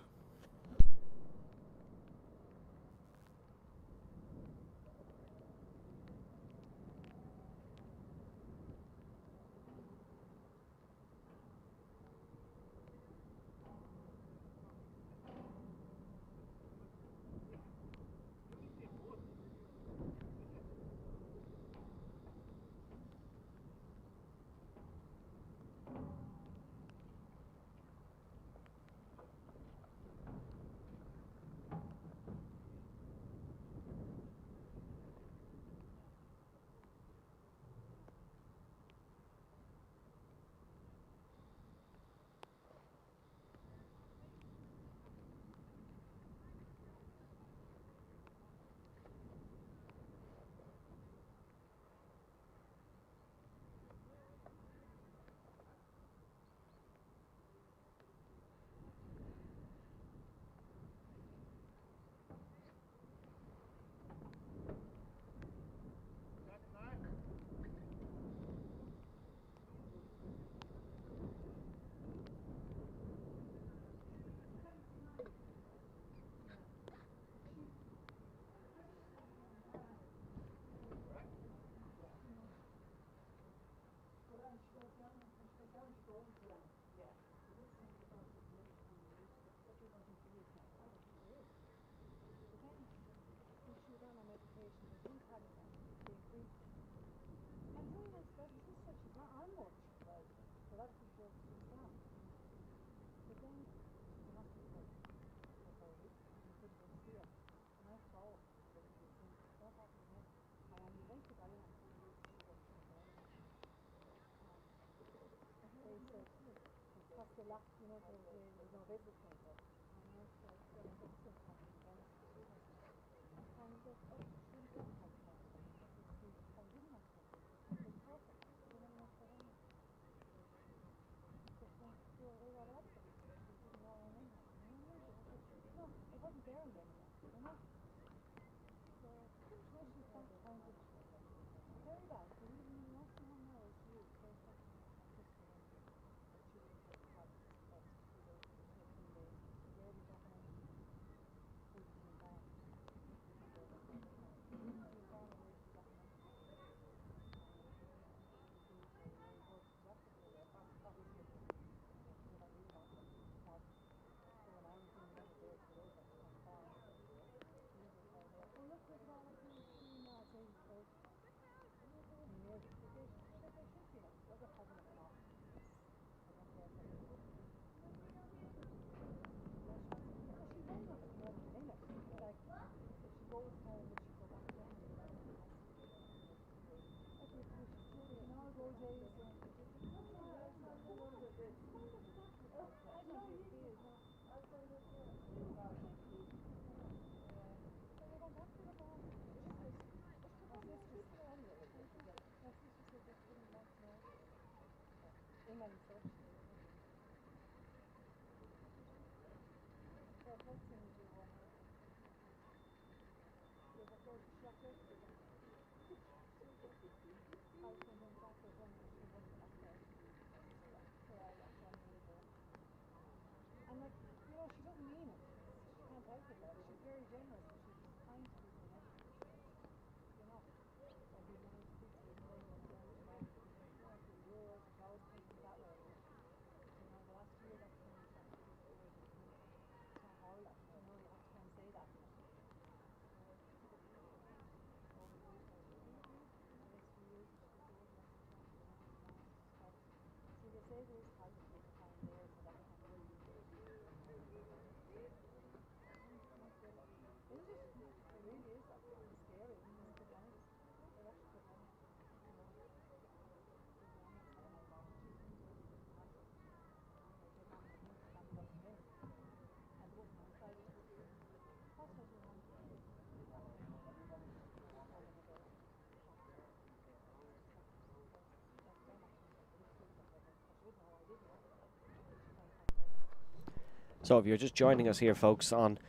Speaker 1: So if you're just joining us here, folks, on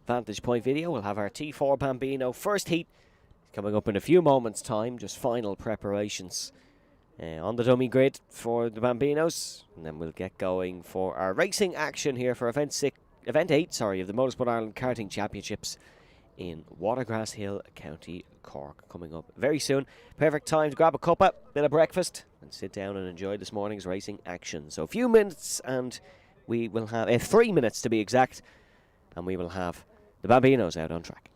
Speaker 1: Vantage Point video. We'll have our T4 Bambino first heat coming up in a few moments' time. Just final preparations on the dummy grid for the Bambinos, and then we'll get going for our racing action here for event 8 of the Motorsport Ireland Karting Championships in Watergrasshill, County Cork, coming up very soon. Perfect time to grab a cuppa, bit of breakfast, and sit down and enjoy this morning's racing action. So a few minutes, and we will have 3 minutes to be exact, and we will have the Bambinos out on track.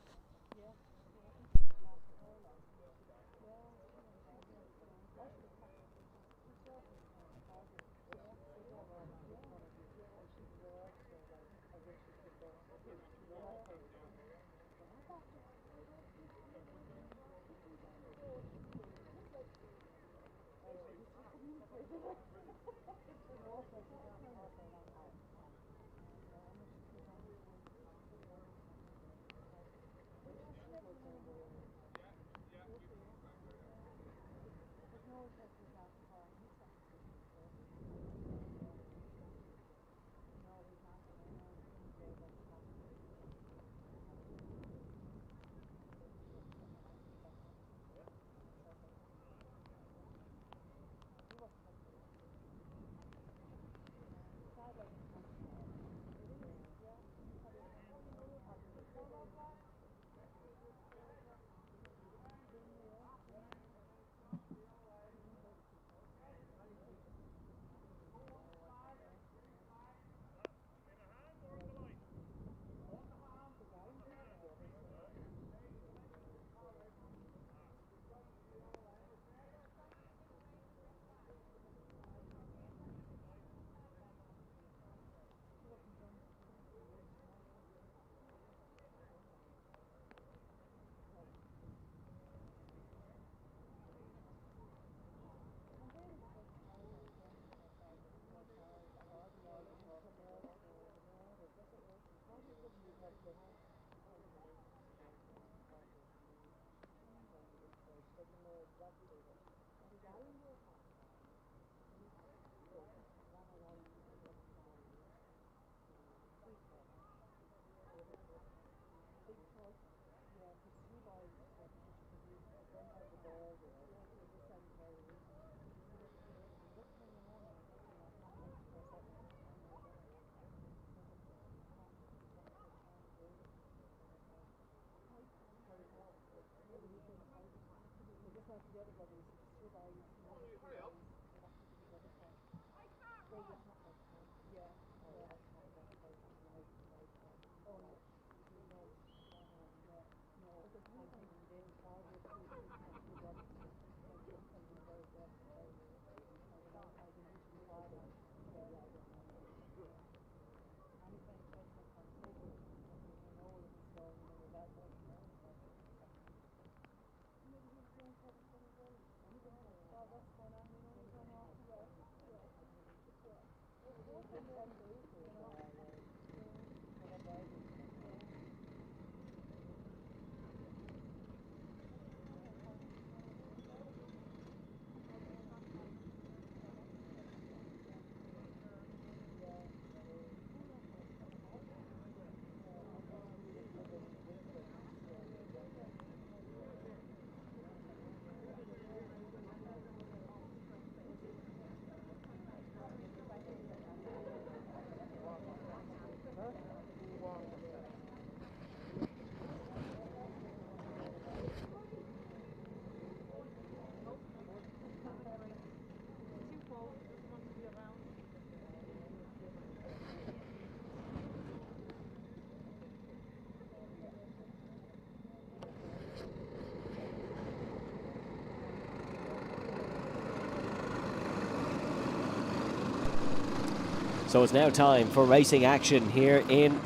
Speaker 1: So it's now time for racing action here in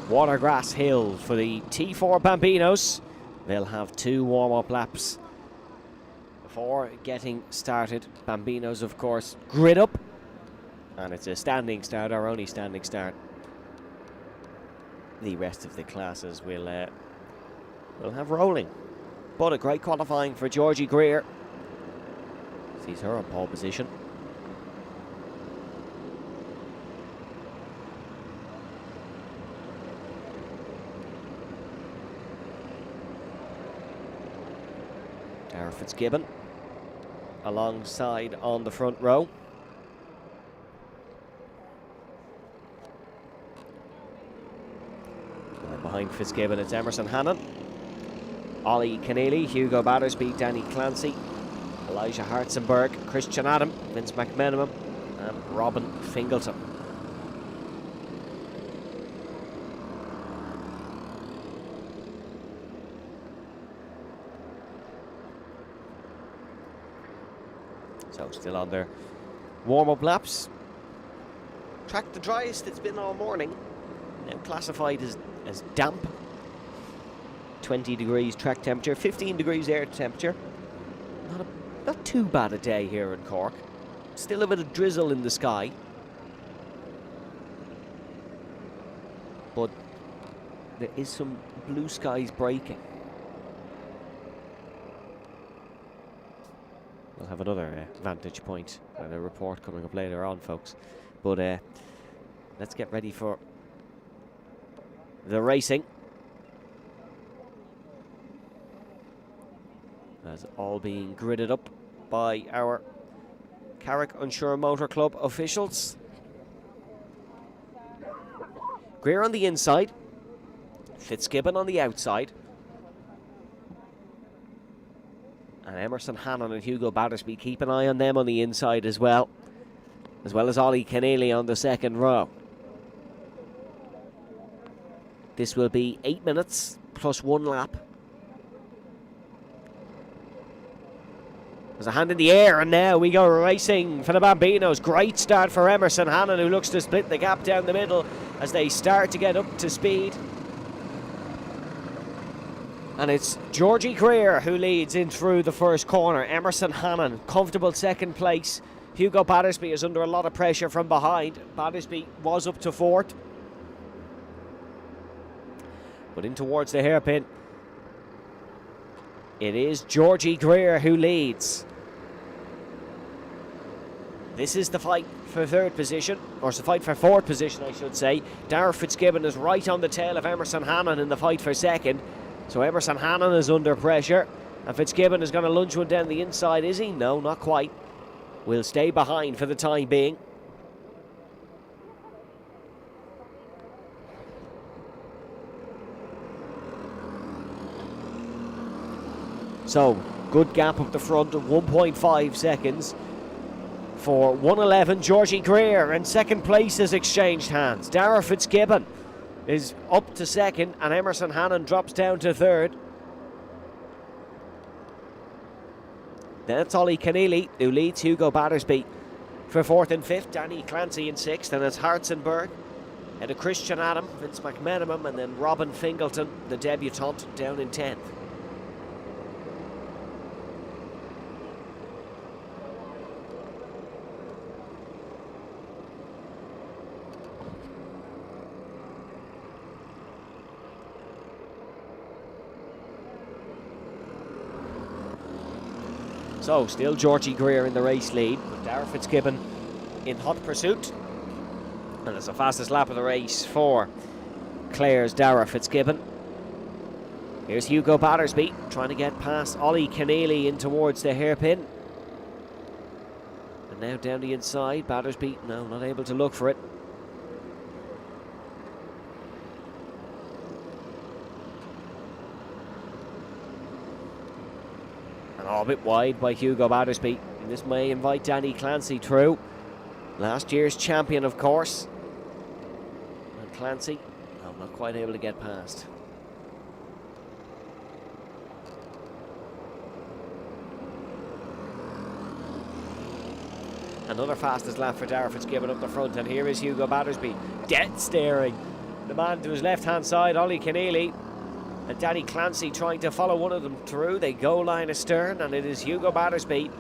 Speaker 1: Watergrasshill for the T4 Bambinos. They'll have 2 warm-up laps before getting started. Bambinos, of course, grid up, and it's a standing start, our only standing start. The rest of the classes will have rolling. But a great qualifying for Georgie Greer. Sees her on pole position. Darragh Fitzgibbon alongside on the front row. And behind Fitzgibbon, it's Emerson Hannon, Ollie Keneally, Hugo Battersby, Danny Clancy, Elijah Hartzenberg, Christian Adam, Vince McMenamin, and Robin Fingleton. So still on their warm-up laps. Track the driest it's been all morning. Now classified as damp. 20 degrees track temperature, 15 degrees air temperature. Not too bad a day here in Cork. Still a bit of drizzle in the sky. But there is some blue skies breaking. We'll have another vantage point and a report coming up later on, folks. But let's get ready for the racing. As all being gridded up by our Carrick Unsure Motor Club officials. Greer on the inside, Fitzgibbon on the outside, and Emerson Hannon and Hugo Battersby, keep an eye on them on the inside as well as Ollie Keneally on the second row. This will be 8 minutes plus 1 lap. There's a hand in the air, and now we go racing for the Bambinos. Great start for Emerson Hannon, who looks to split the gap down the middle as they start to get up to speed. And it's Georgie Greer who leads in through the first corner. Emerson Hannon, comfortable second place. Hugo Battersby is under a lot of pressure from behind. Battersby was up to fourth. But in towards the hairpin, it is Georgie Greer who leads. This is the fight for third position, or it's the fight for fourth position, I should say. Darragh Fitzgibbon is right on the tail of Emerson Hannon in the fight for second. So Emerson Hannon is under pressure, and Fitzgibbon is going to lunge one down the inside, is he? No, not quite. Will stay behind for the time being. So, good gap up the front of 1.5 seconds for 1:11 Georgie Greer, and second place has exchanged hands. Darragh Fitzgibbon is up to second, and Emerson Hannon drops down to third. Then it's Ollie Keneally who leads Hugo Battersby for fourth and fifth, Danny Clancy in sixth, and it's Hartzenberg and a Christian Adam, Vince McMenamin, and then Robin Fingleton, the debutant, down in 10th. So, still Georgie Greer in the race lead, but Darragh Fitzgibbon in hot pursuit. And it's the fastest lap of the race for Clare's Darragh Fitzgibbon. Here's Hugo Battersby trying to get past Ollie Keneally in towards the hairpin. And now down the inside, Battersby, no, not able to look for it. A bit wide by Hugo Battersby. And this may invite Danny Clancy through. Last year's champion, of course. And Clancy, no, not quite able to get past. Another fastest lap for Darragh Fitzgibbon up the front, and here is Hugo Battersby, dead staring. The man to his left-hand side, Ollie Keneally, and Danny Clancy trying to follow one of them through. They go line astern, and it is Hugo Battersby.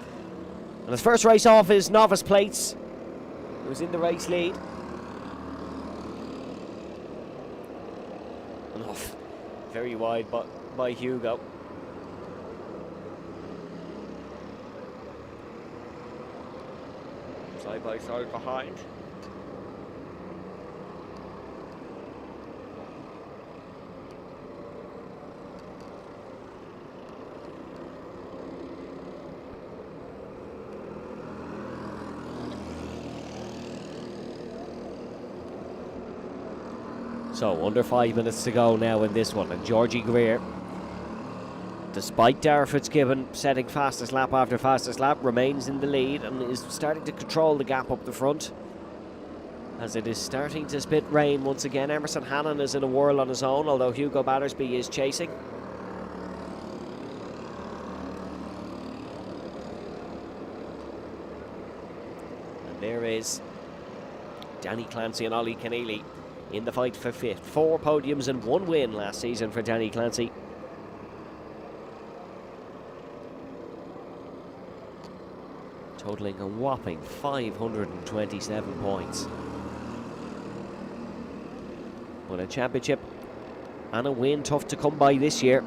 Speaker 1: And his first race off his novice plates. He was in the race lead. And off very wide by Hugo. Side by side behind. So under 5 minutes to go now in this one, and Georgie Greer, despite Darragh Fitzgibbon setting fastest lap after fastest lap, remains in the lead and is starting to control the gap up the front. As it is starting to spit rain once again, Emerson Hannon is in a whirl on his own, although Hugo Battersby is chasing. And there is Danny Clancy and Ollie Keneally in the fight for fifth. 4 podiums and 1 win last season for Danny Clancy. Totaling a whopping 527 points. But a championship and a win tough to come by this year.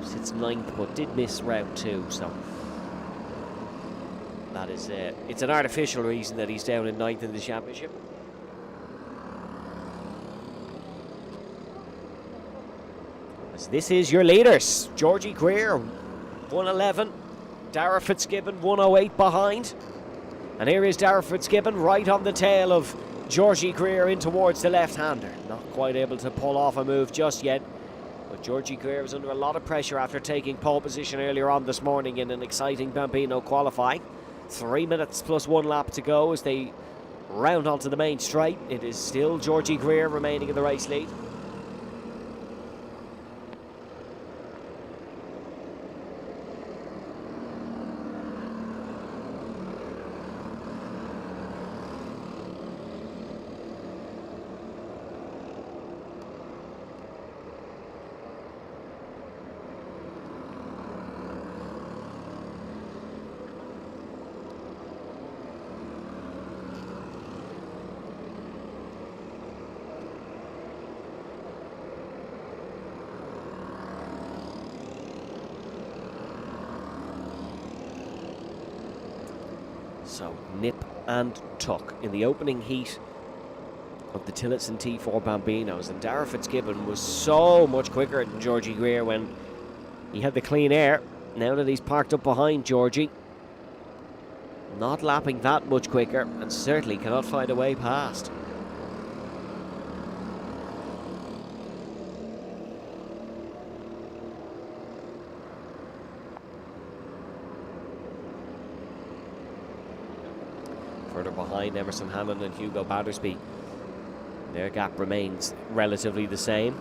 Speaker 1: Sits 9th but did miss round 2, so that is it's an artificial reason that he's down in 9th in the championship. As this is your leaders. Georgie Greer 111, Darragh Fitzgibbon 108 behind, and here is Darragh Fitzgibbon right on the tail of Georgie Greer in towards the left-hander. Not quite able to pull off a move just yet, but Georgie Greer was under a lot of pressure after taking pole position earlier on this morning in an exciting Bambino qualifying. 3 minutes plus 1 lap to go as they round onto the main straight. It is still Georgie Greer remaining in the race lead. So nip and tuck in the opening heat of the Tillotson T4 Bambinos, and Darragh Fitzgibbon was so much quicker than Georgie Greer when he had the clean air. Now that he's parked up behind Georgie, not lapping that much quicker, and certainly cannot find a way past. Further behind, Emerson Hannon and Hugo Battersby. Their gap remains relatively the same.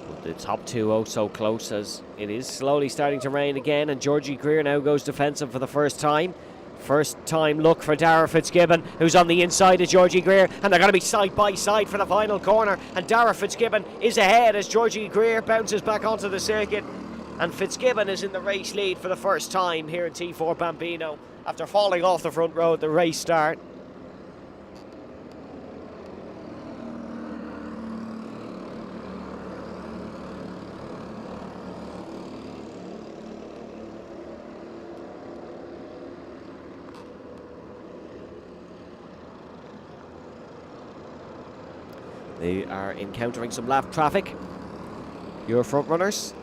Speaker 1: But the top 2 oh so close, as it is slowly starting to rain again, and Georgie Greer now goes defensive for the first time. First time look for Darragh Fitzgibbon, who's on the inside of Georgie Greer, and they're going to be side by side for the final corner, and Darragh Fitzgibbon is ahead as Georgie Greer bounces back onto the circuit, and Fitzgibbon is in the race lead for the first time here in T4 Bambino after falling off the front row at the race start. They are encountering some lap traffic. Your front runners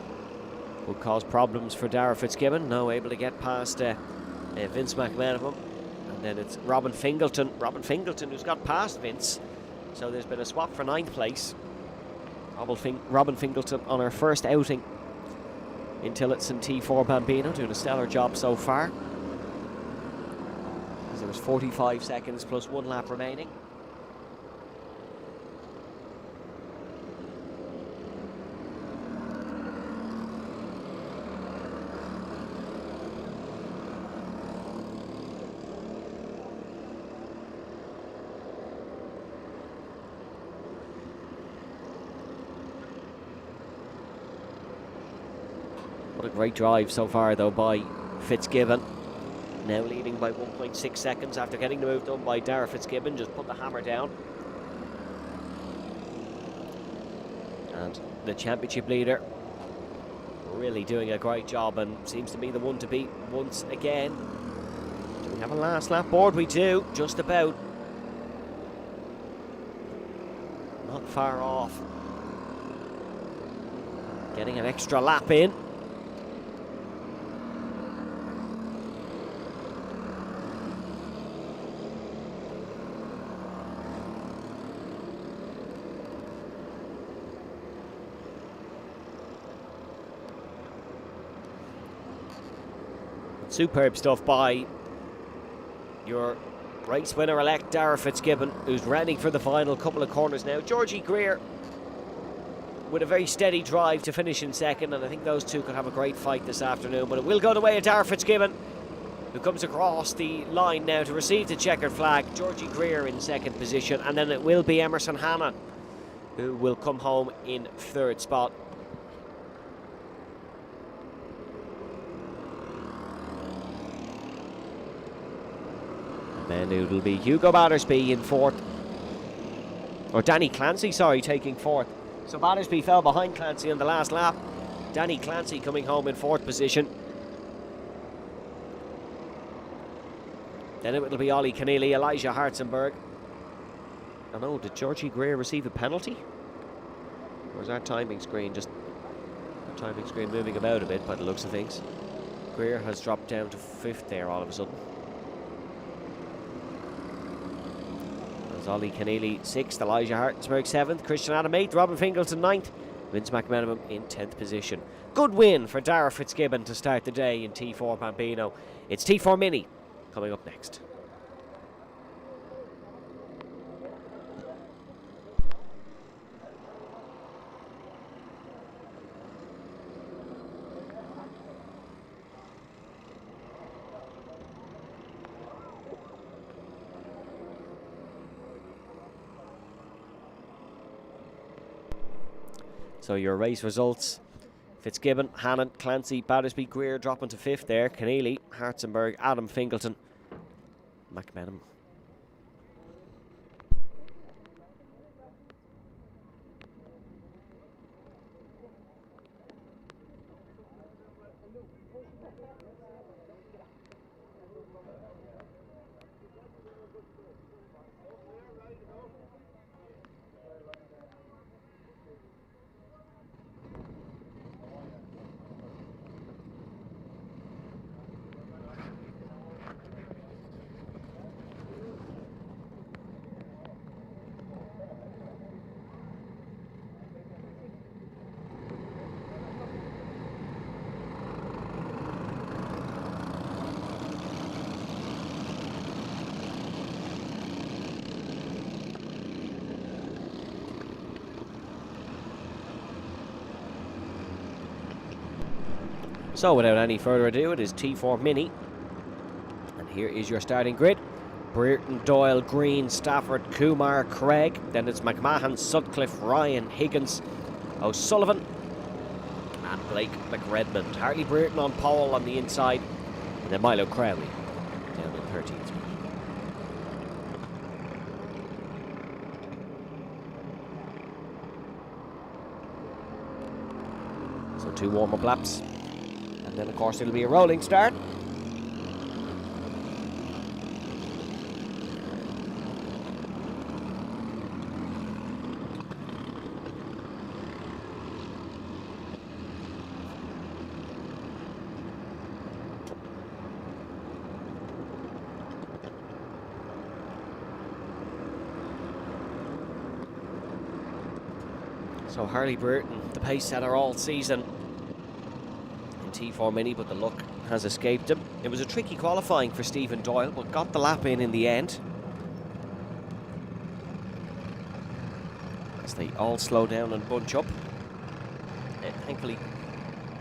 Speaker 1: will cause problems for Darragh Fitzgibbon, now able to get past Vince McMenamin. And then it's Robin Fingleton. Robin Fingleton, who's got past Vince. So there's been a swap for 9th place. Robin Fingleton on her first outing in Tillotson T4 Bambino, doing a stellar job so far. As there was 45 seconds plus 1 lap remaining. What a great drive so far, though, by Fitzgibbon. Now leading by 1.6 seconds after getting the move done by Darragh Fitzgibbon. Just put the hammer down. And the championship leader really doing a great job and seems to be the one to beat once again. Do we have a last lap board? We do, just about. Not far off. Getting an extra lap in. Superb stuff by your race winner-elect, Dara Fitzgibbon, who's running for the final couple of corners now. Georgie Greer with a very steady drive to finish in second, and I think those two could have a great fight this afternoon, but it will go the way of Dara Fitzgibbon, who comes across the line now to receive the checkered flag. Georgie Greer in second position, and then it will be Emerson Hannon who will come home in third spot. And then it will be Hugo Battersby in fourth, or Danny Clancy, sorry, taking fourth. So Battersby fell behind Clancy on the last lap. Danny Clancy coming home in fourth position. Then it will be Ollie Keneally, Elijah Hartzenberg. I know, did Georgie Greer receive a penalty? Or is our timing screen just... our timing screen moving about a bit by the looks of things? Greer has dropped down to fifth there all of a sudden. There's Ollie Keneally sixth, Elijah Hartzenberg seventh, Christian Adam eighth, Robin Fingleton ninth, Vince McMenamin in 10th position. Good win for Dara Fitzgibbon to start the day in T4 Bambino. It's T4 Mini coming up next. So your race results: Fitzgibbon, Hannon, Clancy, Battersby, Greer dropping to fifth there, Keneally, Hartzenberg, Adam Fingleton, McMenamin. So without any further ado, it is T4 Mini. And here is your starting grid. Brereton, Doyle, Green, Stafford, Kumar, Craig. Then it's McMahon, Sutcliffe, Ryan, Higgins, O'Sullivan, and Blake McRedmond. Hartley Brereton on pole on the inside. And then Milo Crowley down in 13th. So 2 warm-up laps. And then, of course, it'll be a rolling start. So Harley Brereton, the pace setter all season in T4 Mini, but the luck has escaped him. It was a tricky qualifying for Stephen Doyle, but got the lap in the end. As they all slow down and bunch up. And thankfully,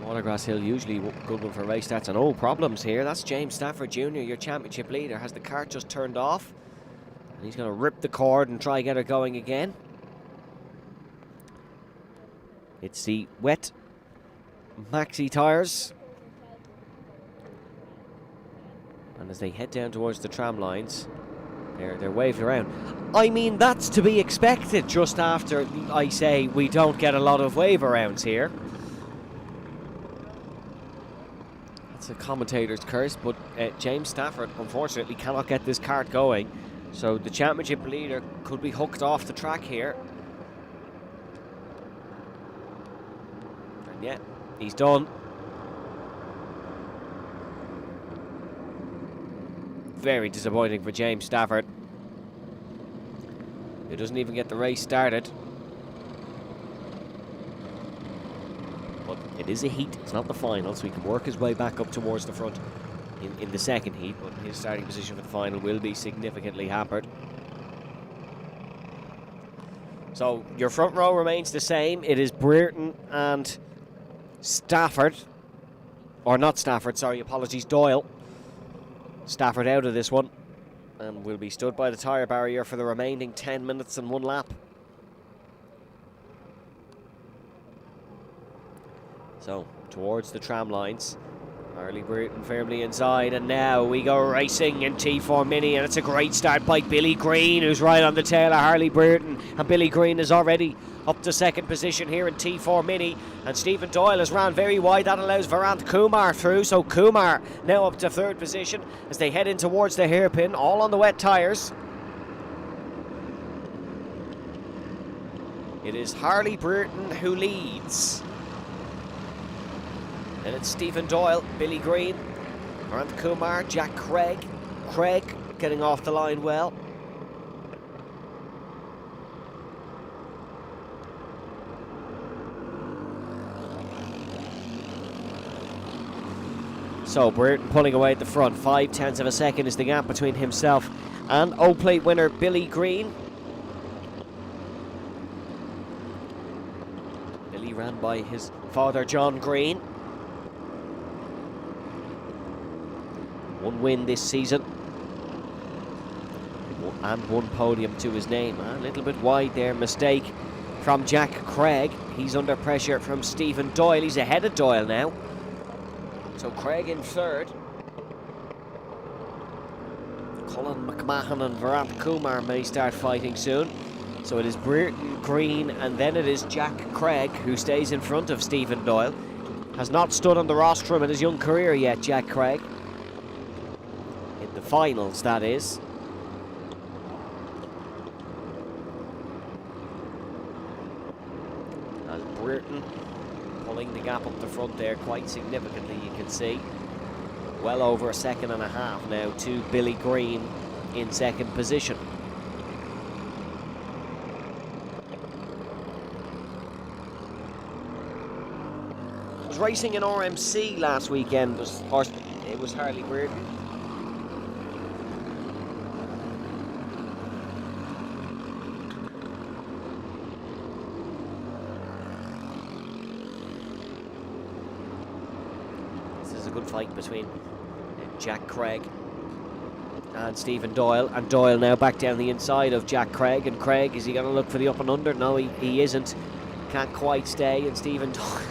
Speaker 1: Watergrasshill usually a good one for race starts, and oh, problems here. That's James Stafford Jr., your championship leader. Has the cart just turned off? And he's going to rip the cord and try get her going again. It's the wet maxi tyres. And as they head down towards the tram lines, they're waved around. I mean, that's to be expected just after I say we don't get a lot of wave arounds here. That's a commentator's curse, but James Stafford unfortunately cannot get this cart going. So the championship leader could be hooked off the track here. And yeah, he's done. Very disappointing for James Stafford, who doesn't even get the race started. But it is a heat, it's not the final, so he can work his way back up towards the front. in the second heat, but his starting position for the final will be significantly hampered. So your front row remains the same. It is Brereton and Stafford, or not Stafford, sorry, apologies, Doyle. Stafford out of this one and will be stood by the tyre barrier for the remaining 10 minutes and 1 lap. So towards the tram lines, Harley Brereton firmly inside, and now we go racing in T4 Mini, and it's a great start by Billy Green, who's right on the tail of Harley Brereton, and Billy Green is already up to second position here in T4 Mini, and Stephen Doyle has ran very wide. That allows Varant Kumar through, so Kumar now up to third position as they head in towards the hairpin, all on the wet tyres. It is Harley Brereton who leads. And it's Stephen Doyle, Billy Green, Varant Kumar, Jack Craig. Craig getting off the line well. So Brereton pulling away at the front. 0.5 of a second is the gap between himself and O-Plate winner Billy Green. Billy ran by his father John Green. One win this season and one podium to his name. A little bit wide there, mistake from Jack Craig. He's under pressure from Stephen Doyle. He's ahead of Doyle now. So Craig in third. Colin McMahon and Varant Kumar may start fighting soon. So it is Brereton, Green, and then it is Jack Craig who stays in front of Stephen Doyle. Has not stood on the rostrum in his young career yet, Jack Craig. In the finals, that is. As Brereton pulling the gap up the front there quite significantly, you can see. Well over 1.5 seconds now to Billy Green in second position. Was racing in RMC last weekend, it was Harley Brereton. Good fight between Jack Craig and Stephen Doyle, and Doyle now back down the inside of Jack Craig, and Craig, is he going to look for the up and under? No, he isn't, can't quite stay, and Stephen Doyle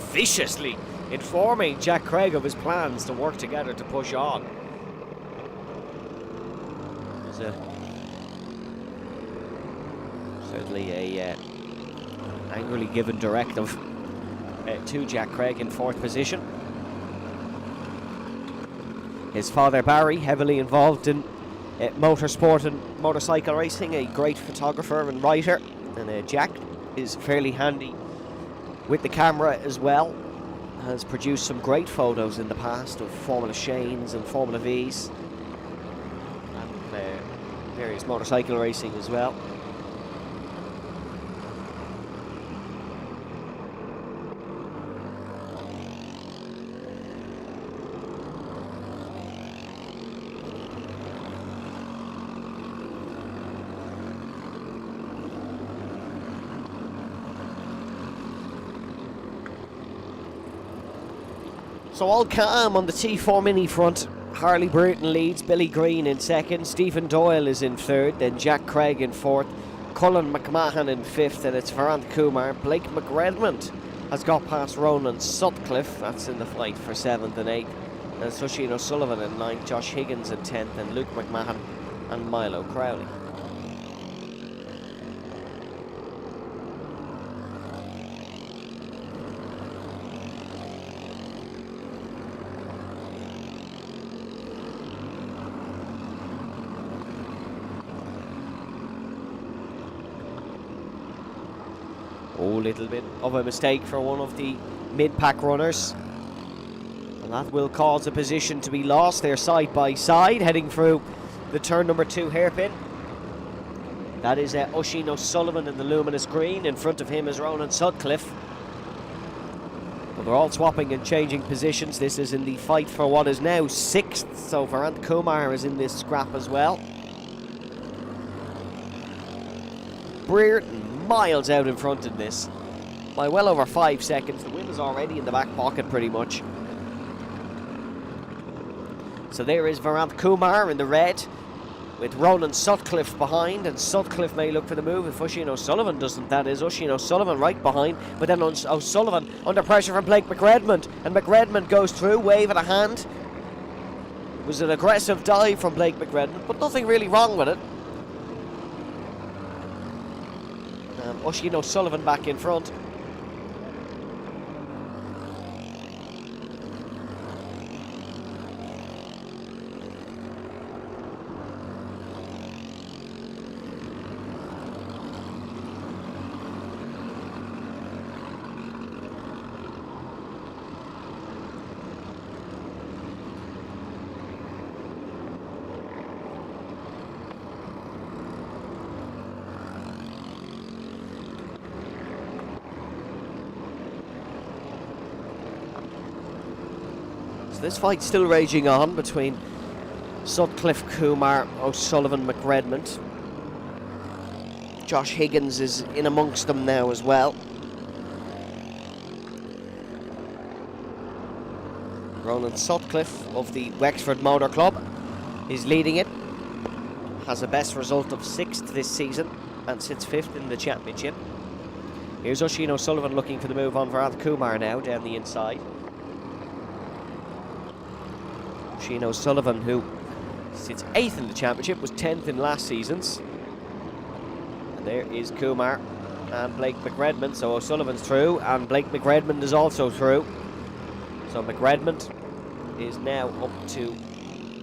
Speaker 1: viciously informing Jack Craig of his plans to work together to push on. There's certainly a angrily given directive to Jack Craig in fourth position. His father Barry, heavily involved in motorsport and motorcycle racing, a great photographer and writer, and Jack is fairly handy with the camera as well. Has produced some great photos in the past of Formula Shanes and Formula Vs and various motorcycle racing as well. So all calm on the T4 Mini front. Harley Brereton leads, Billy Green in second, Stephen Doyle is in third, then Jack Craig in fourth, Colin McMahon in fifth, and it's Varant Kumar. Blake McRedmond has got past Ronan Sutcliffe, that's in the fight for 7th and 8th, and Susheen O'Sullivan in 9th, Josh Higgins in 10th, and Luke McMahon and Milo Crowley. Little bit of a mistake for one of the mid-pack runners, and that will cause a position to be lost. They're side by side heading through the turn number 2 hairpin. That is Oisin O'Sullivan in the luminous green. In front of him is Ronan Sutcliffe. Well, they're all swapping and changing positions. This is in the fight for what is now 6th. So Varant Kumar is in this scrap as well. Brereton miles out in front in this by well over 5 seconds. The win is already in the back pocket pretty much. So there is Varant Kumar in the red, with Ronan Sutcliffe behind, and Sutcliffe may look for the move if Oisin O'Sullivan doesn't. That is Oisin O'Sullivan right behind, but then O'Sullivan under pressure from Blake McRedmond, and McRedmond goes through, wave of a hand. It was an aggressive dive from Blake McRedmond, but nothing really wrong with it. Oisin O'Sullivan back in front. This fight's still raging on between Sutcliffe, Kumar, O'Sullivan, McRedmond. Josh Higgins is in amongst them now as well. Ronan Sutcliffe of the Wexford Motor Club is leading it. Has a best result of 6th this season and sits 5th in the championship. Here's Oisin O'Sullivan looking for the move on Varant Kumar now down the inside. Oisin O'Sullivan, who sits 8th in the championship, was 10th in last season's. And there is Kumar and Blake McRedmond. So O'Sullivan's through, and Blake McRedmond is also through. So McRedmond is now up to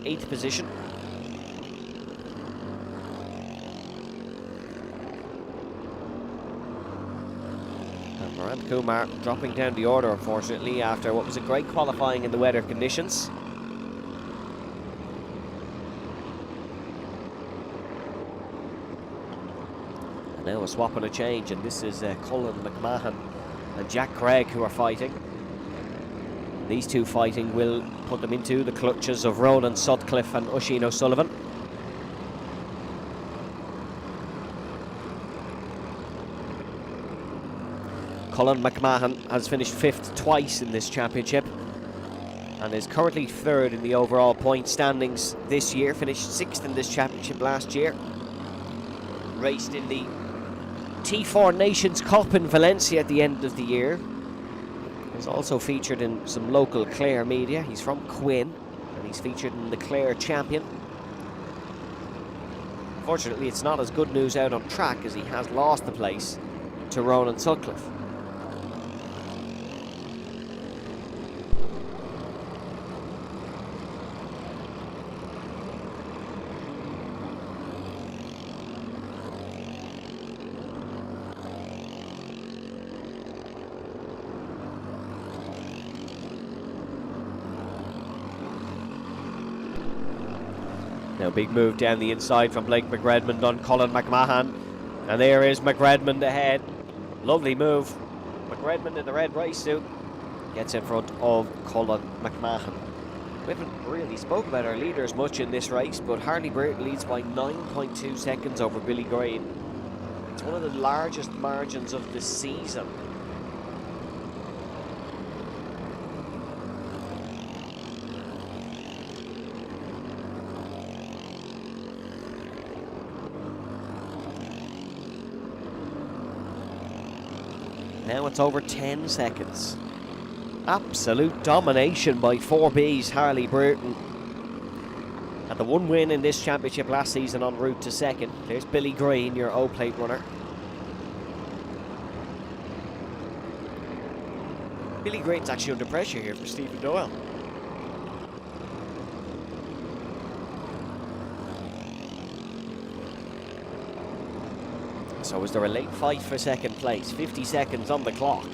Speaker 1: 8th position. And Varant Kumar dropping down the order, unfortunately, after what was a great qualifying in the weather conditions. Now a swap and a change, and this is Colin McMahon and Jack Craig who are fighting. These two fighting will put them into the clutches of Ronan Sutcliffe and Oisin O'Sullivan. Colin McMahon has finished 5th twice in this championship and is currently 3rd in the overall point standings this year. Finished 6th in this championship last year. Raced in the T4 Nations Cup in Valencia at the end of the year. He's also featured in some local Clare media. He's from Quinn and he's featured in the Clare Champion. Unfortunately, it's not as good news out on track as he has lost the place to Ronan Sutcliffe. Now big move down the inside from Blake McRedmond on Colin McMahon. And there is McRedmond ahead. Lovely move. McRedmond in the red race suit gets in front of Colin McMahon. We haven't really spoke about our leaders much in this race, but Harley Brereton leads by 9.2 seconds over Billy Green. It's one of the largest margins of the season. Now it's over 10 seconds. Absolute domination by 4B's Harley Brereton. And the one win in this championship last season en route to 2nd. There's Billy Green, your O-plate runner. Billy Green's actually under pressure here for Stephen Doyle. So is there a late fight for 2nd place? 50 seconds on the clock.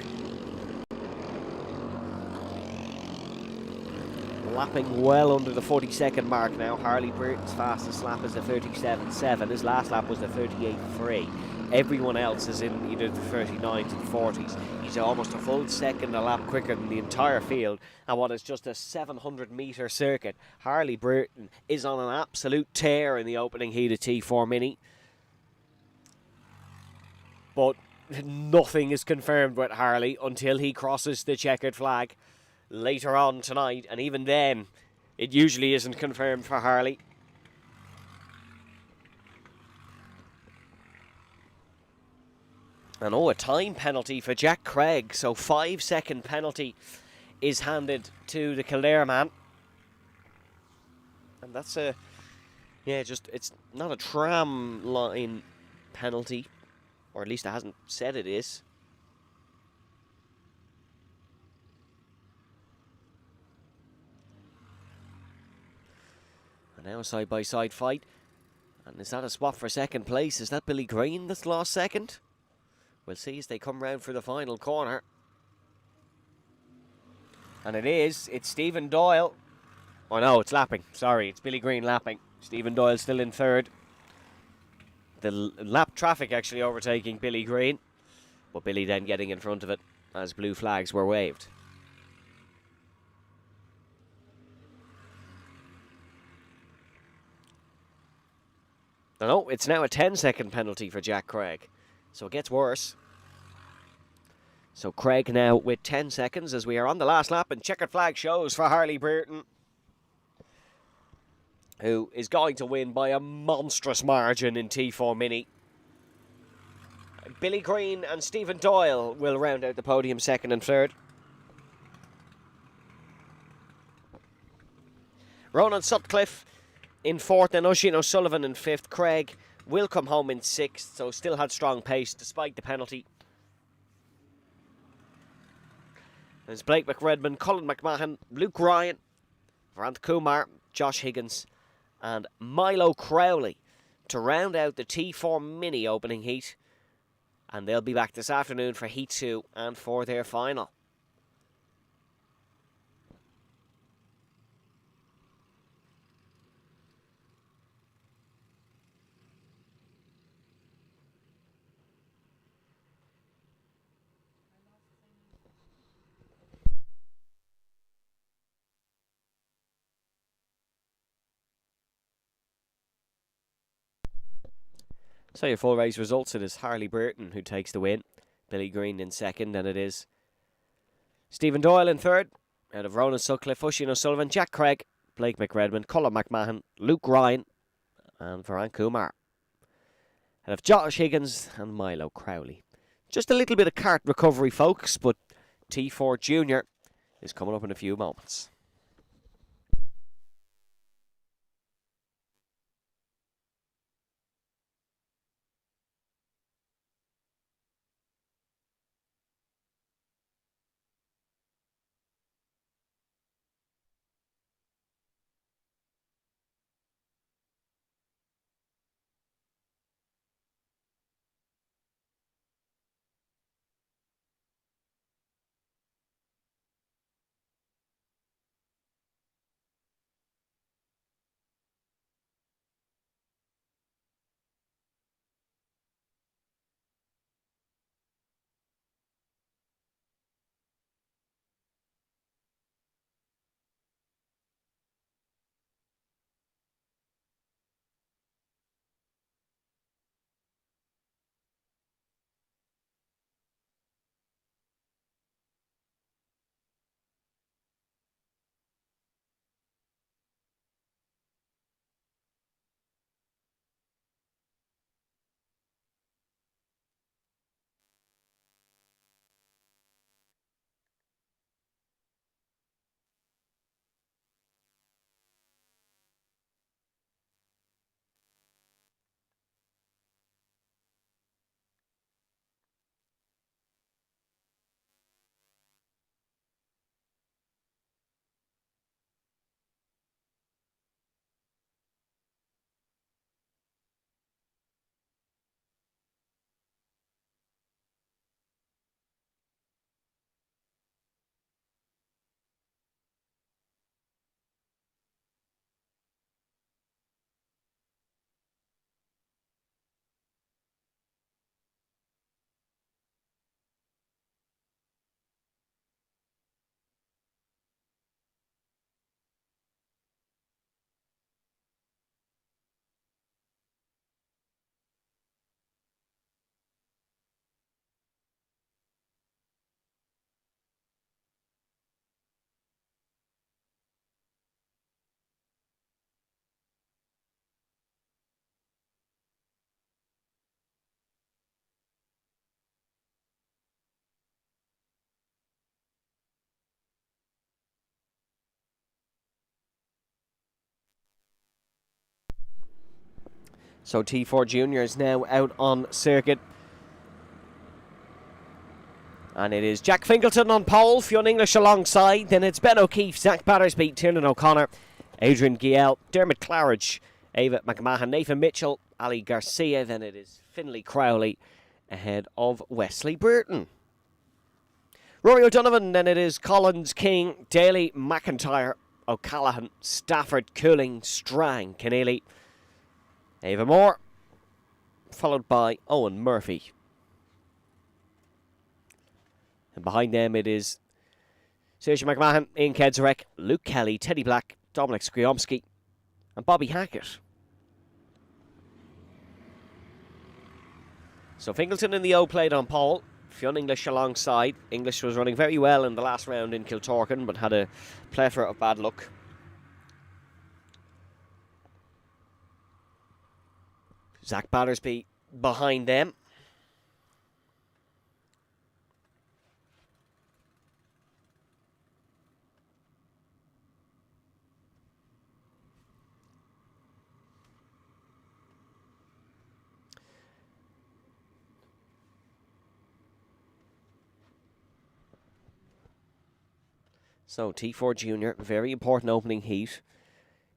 Speaker 1: Lapping well under the 40-second mark now. Harley Brereton's fastest lap is the 37.7. His last lap was the 38.3. Everyone else is in either the 39s and 40s. He's almost a full second a lap quicker than the entire field. And what is just a 700-metre circuit, Harley Burton is on an absolute tear in the opening heat of T4 Mini. But nothing is confirmed with Harley until he crosses the checkered flag later on tonight. And even then, it usually isn't confirmed for Harley. And a time penalty for Jack Craig. So 5-second penalty is handed to the Kildare man. And that's it's not a tram line penalty. Or at least it hasn't said it is. And now a side-by-side fight. And is that a swap for second place? Is that Billy Green that's lost second? We'll see as they come round for the final corner. And it is. It's Stephen Doyle. Oh no, it's lapping. Sorry, it's Billy Green lapping. Stephen Doyle still in third. The lap traffic actually overtaking Billy Green. But Billy then getting in front of it as blue flags were waved. No, it's now a 10-second penalty for Jack Craig. So it gets worse. So Craig now with 10 seconds as we are on the last lap, and checkered flag shows for Harley Burton, who is going to win by a monstrous margin in T4 Mini. Billy Green and Stephen Doyle will round out the podium second and third. Ronan Sutcliffe in fourth, and Oisin O'Sullivan in fifth. Craig will come home in sixth, so still had strong pace despite the penalty. There's Blake McRedmond, Colin McMahon, Luke Ryan, Varant Kumar, Josh Higgins and Milo Crowley to round out the T4 Mini opening heat. And they'll be back this afternoon for Heat 2 and for their final. So your full race results, it is Harley Burton who takes the win. Billy Green in second, and it is Stephen Doyle in third. Out of Ronan Sutcliffe, Oisin O'Sullivan, Jack Craig, Blake McRedmond, Colin McMahon, Luke Ryan and Varant Kumar. Out of Josh Higgins and Milo Crowley. Just a little bit of kart recovery, folks, but T4 Junior is coming up in a few moments. So T4 Junior is now out on circuit. And it is Jack Fingleton on pole, Fionn English alongside. Then it's Ben O'Keefe, Zach Battersby, Tiernan O'Connor, Adrian Giel, Dermot Claridge, Ava McMahon, Nathan Mitchell, Ali Garcia. Then it is Finlay Crowley ahead of Wesley Burton. Rory O'Donovan, then it is Collins, King, Daly, McIntyre, O'Callaghan, Stafford, Cooling, Strang, Keneally, Ava Moore, followed by Owen Murphy. And behind them it is Sergio McMahon, Ian Kedzarek, Luke Kelly, Teddy Black, Dominic Skriomski and Bobby Hackett. So Fingleton in the O played on pole, Fionn English alongside. English was running very well in the last round in Kiltorkin but had a plethora of bad luck. Zach Battersby behind them. So T4 Junior, very important opening heat.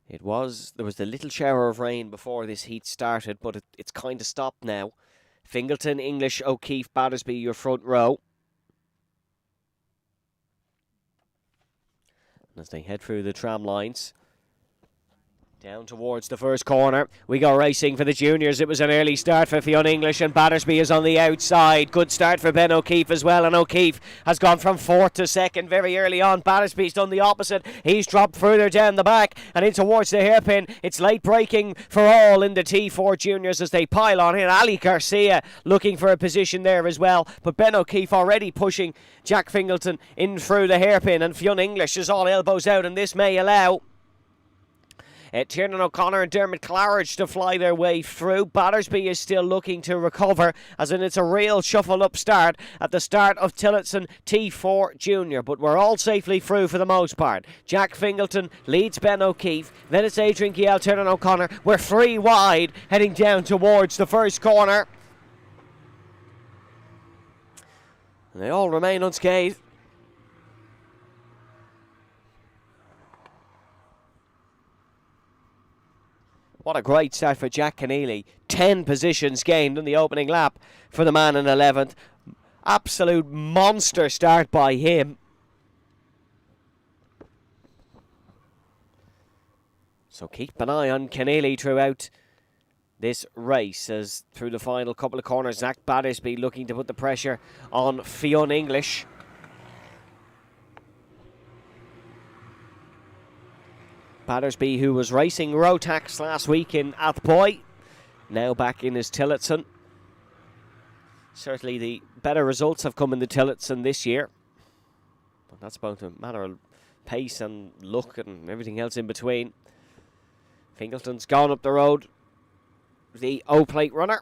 Speaker 1: There was the little shower of rain before this heat started, but it's kind of stopped now. Fingleton, English, O'Keefe, Battersby, your front row. As they head through the tram lines. Down towards the first corner. We go racing for the juniors. It was an early start for Fionn English and Battersby is on the outside. Good start for Ben O'Keefe as well, and O'Keefe has gone from 4th to 2nd very early on. Battersby's done the opposite. He's dropped further down the back and in towards the hairpin. It's late braking for all in the T4 juniors as they pile on in. Ali Garcia looking for a position there as well, but Ben O'Keefe already pushing Jack Fingleton in through the hairpin, and Fionn English is all elbows out, and this may allow Tiernan O'Connor and Dermot Claridge to fly their way through. Battersby is still looking to recover, as in it's a real shuffle-up start at the start of Tillotson T4 Junior. But we're all safely through for the most part. Jack Fingleton leads Ben O'Keefe. Then it's Adrian Giel, Tiernan O'Connor. We're 3 wide, heading down towards the first corner. And they all remain unscathed. What a great start for Jack Keneally. 10 positions gained in the opening lap for the man in 11th. Absolute monster start by him. So keep an eye on Keneally throughout this race, as through the final couple of corners, Zach Battersby looking to put the pressure on Fionn English. Battersby, who was racing Rotax last week in Athboy, now back in his Tillotson. Certainly the better results have come in the Tillotson this year. But that's both a matter of pace and luck and everything else in between. Fingleton's gone up the road. The O-plate runner.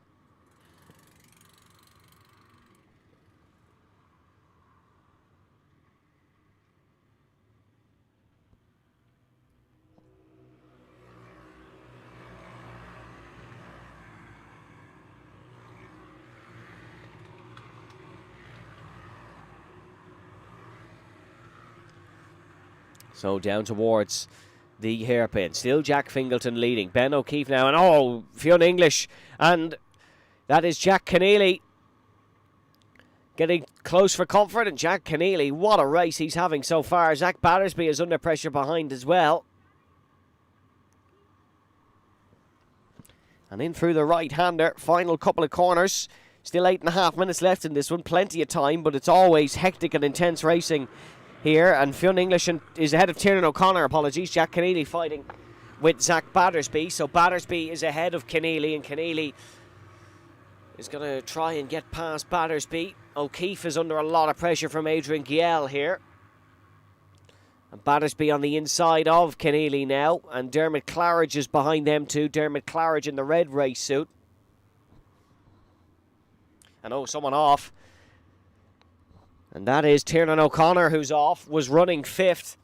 Speaker 1: So down towards the hairpin. Still Jack Fingleton leading. Ben O'Keefe now. And Fionn English. And that is Jack Keneally getting close for comfort. And Jack Keneally, what a race he's having so far. Zach Battersby is under pressure behind as well. And in through the right-hander. Final couple of corners. Still 8.5 minutes left in this one. Plenty of time, but it's always hectic and intense racing here, and Fionn English is ahead of Tiernan O'Connor, apologies. Jack Keneally fighting with Zach Battersby, so Battersby is ahead of Keneally, and Keneally is going to try and get past Battersby. O'Keefe is under a lot of pressure from Adrian Giel here, and Battersby on the inside of Keneally now, and Dermot Claridge is behind them too. Dermot Claridge in the red race suit, and someone off. And that is Tiernan O'Connor, who's off, was running 5th.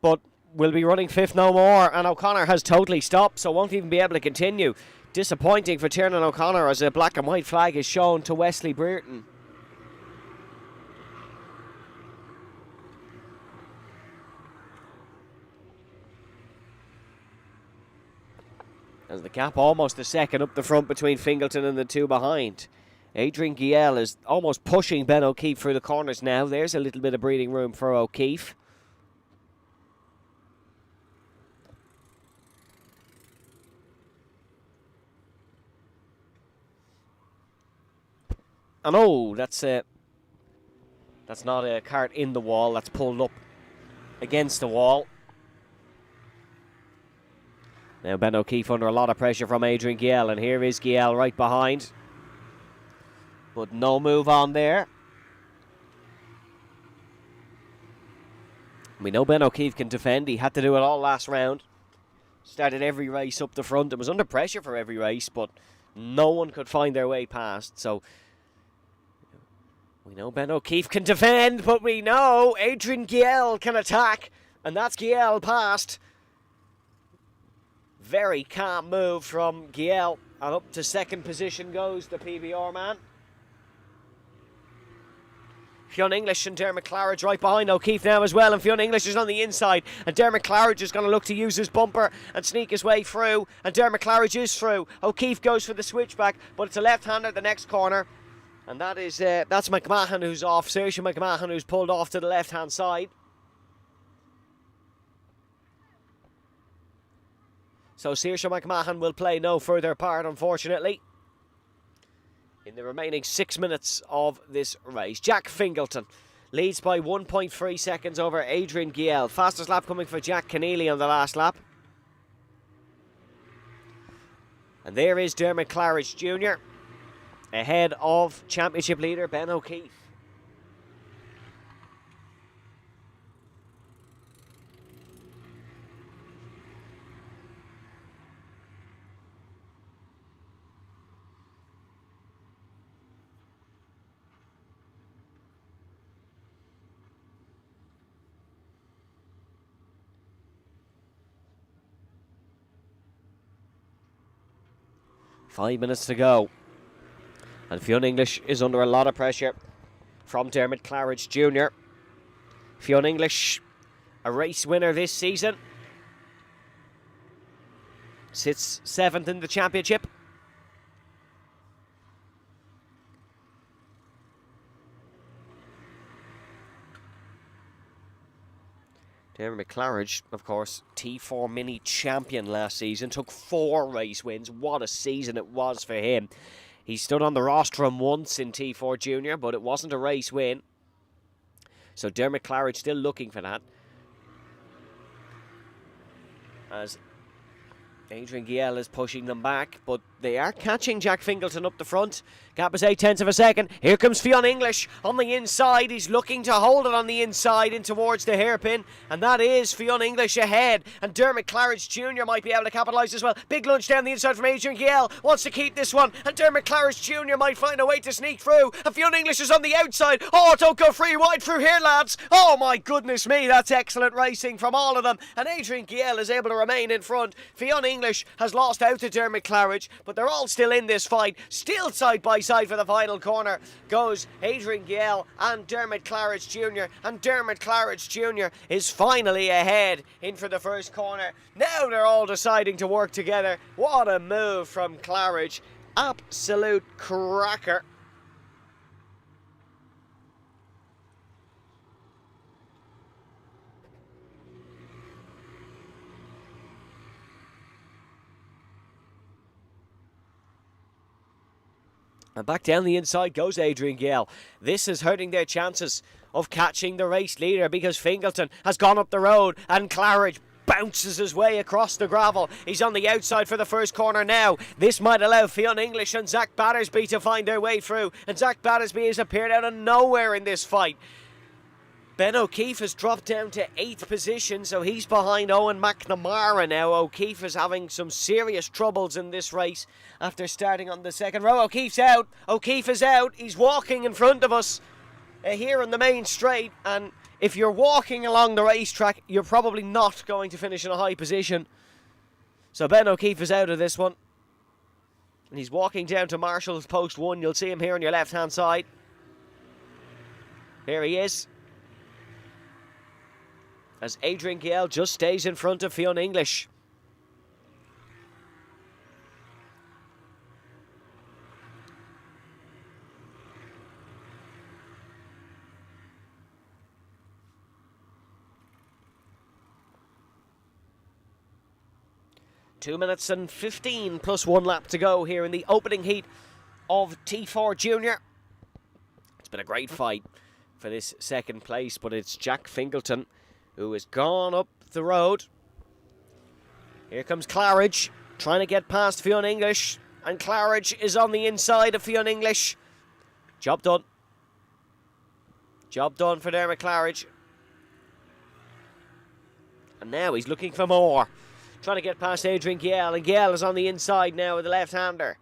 Speaker 1: But will be running fifth no more, and O'Connor has totally stopped, so won't even be able to continue. Disappointing for Tiernan O'Connor as a black and white flag is shown to Wesley Brereton. As the gap almost a second up the front between Fingleton and the two behind. Adrian Giel is almost pushing Ben O'Keefe through the corners now. There's a little bit of breathing room for O'Keefe. And oh, that's not a cart in the wall, that's pulled up against the wall. Now Ben O'Keefe under a lot of pressure from Adrian Giel, and here is Giel right behind. But no move on there. We know Ben O'Keefe can defend. He had to do it all last round. Started every race up the front. It was under pressure for every race, but no one could find their way past. So we know Ben O'Keefe can defend, but we know Adrian Giel can attack. And that's Giel past. Very calm move from Giel. And up to second position goes the PBR man. Fionn English and Dermot Claridge right behind O'Keefe now as well, and Fionn English is on the inside, and Dermot Claridge is going to look to use his bumper and sneak his way through, and Dermot Claridge is through. O'Keefe goes for the switchback, but it's a left-hander the next corner, and that's McMahon who's off, Saoirse McMahon who's pulled off to the left-hand side. So Saoirse McMahon will play no further part, unfortunately, in the remaining 6 minutes of this race. Jack Fingleton leads by 1.3 seconds over Adrian Giel. Fastest lap coming for Jack Keneally on the last lap. And there is Dermot Claridge Jr. ahead of championship leader Ben O'Keefe. Five minutes to go. And Fionn English is under a lot of pressure from Dermot Claridge Jr. Fionn English, a race winner this season. Sits 7th in the championship. Dermot Claridge, of course, T4 Mini champion last season. Took 4 race wins. What a season it was for him. He stood on the rostrum once in T4 Junior, but it wasn't a race win. So Dermot Claridge still looking for that. As Adrian Giel is pushing them back, but they are catching Jack Fingleton up the front. Gap is 0.8 of a second. Here comes Fionn English on the inside. He's looking to hold it on the inside in towards the hairpin, and that is Fionn English ahead. And Dermot Claridge Jr. might be able to capitalise as well. Big lunge down the inside from Adrian Giel. Wants to keep this one, and Dermot Claridge Jr. might find a way to sneak through. And Fionn English is on the outside. Oh, don't go free wide through here, lads. Oh my goodness me, that's excellent racing from all of them. And Adrian Giel is able to remain in front. Fionn English has lost out to Dermot Claridge, but they're all still in this fight. Still side by side for the final corner goes Adrian Giel and Dermot Claridge Jr. And Dermot Claridge Jr. is finally ahead in for the first corner. Now they're all deciding to work together. What a move from Claridge. Absolute cracker. And back down the inside goes Adrian Giel. This is hurting their chances of catching the race leader because Fingleton has gone up the road and Claridge bounces his way across the gravel. He's on the outside for the first corner now. This might allow Fionn English and Zach Battersby to find their way through. And Zach Battersby has appeared out of nowhere in this fight. Ben O'Keefe has dropped down to 8th position, so he's behind Owen McNamara now. O'Keefe is having some serious troubles in this race after starting on the second row. O'Keefe's out. O'Keefe is out. He's walking in front of us here on the main straight, and if you're walking along the racetrack, you're probably not going to finish in a high position. So Ben O'Keefe is out of this one. And he's walking down to Marshall's post 1. You'll see him here on your left-hand side. Here he is. As Adrian Giel just stays in front of Fionn English. Two minutes and 15 plus 1 lap to go here in the opening heat of T4 Junior. It's been a great fight for this second place, but it's Jack Fingleton who has gone up the road. Here comes Claridge, trying to get past Fionn English, and Claridge is on the inside of Fionn English. Job done. Job done for Dermot Claridge. And now he's looking for more. Trying to get past Adrian Giel, and Giel is on the inside now with the left-hander.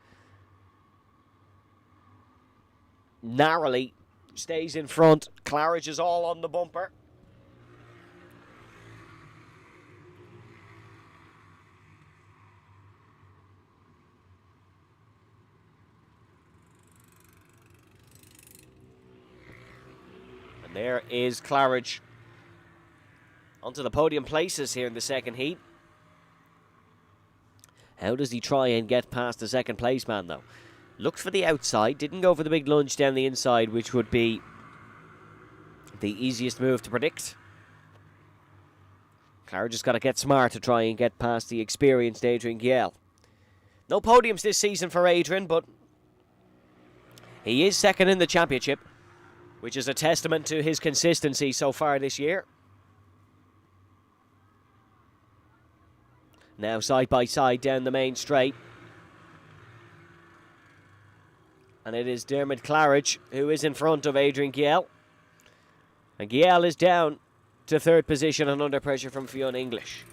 Speaker 1: Narrowly stays in front. Claridge is all on the bumper. And there is Claridge onto the podium places here in the second heat. How does he try and get past the second place man, though? Looked for the outside, didn't go for the big lunge down the inside, which would be the easiest move to predict. Claridge just got to get smart to try and get past the experienced Adrian Giel. No podiums this season for Adrian, but he is second in the championship, which is a testament to his consistency so far this year. Now side by side down the main straight. And it is Dermot Claridge who is in front of Adrian Giel. And Giel is down to third position and under pressure from Fionn English.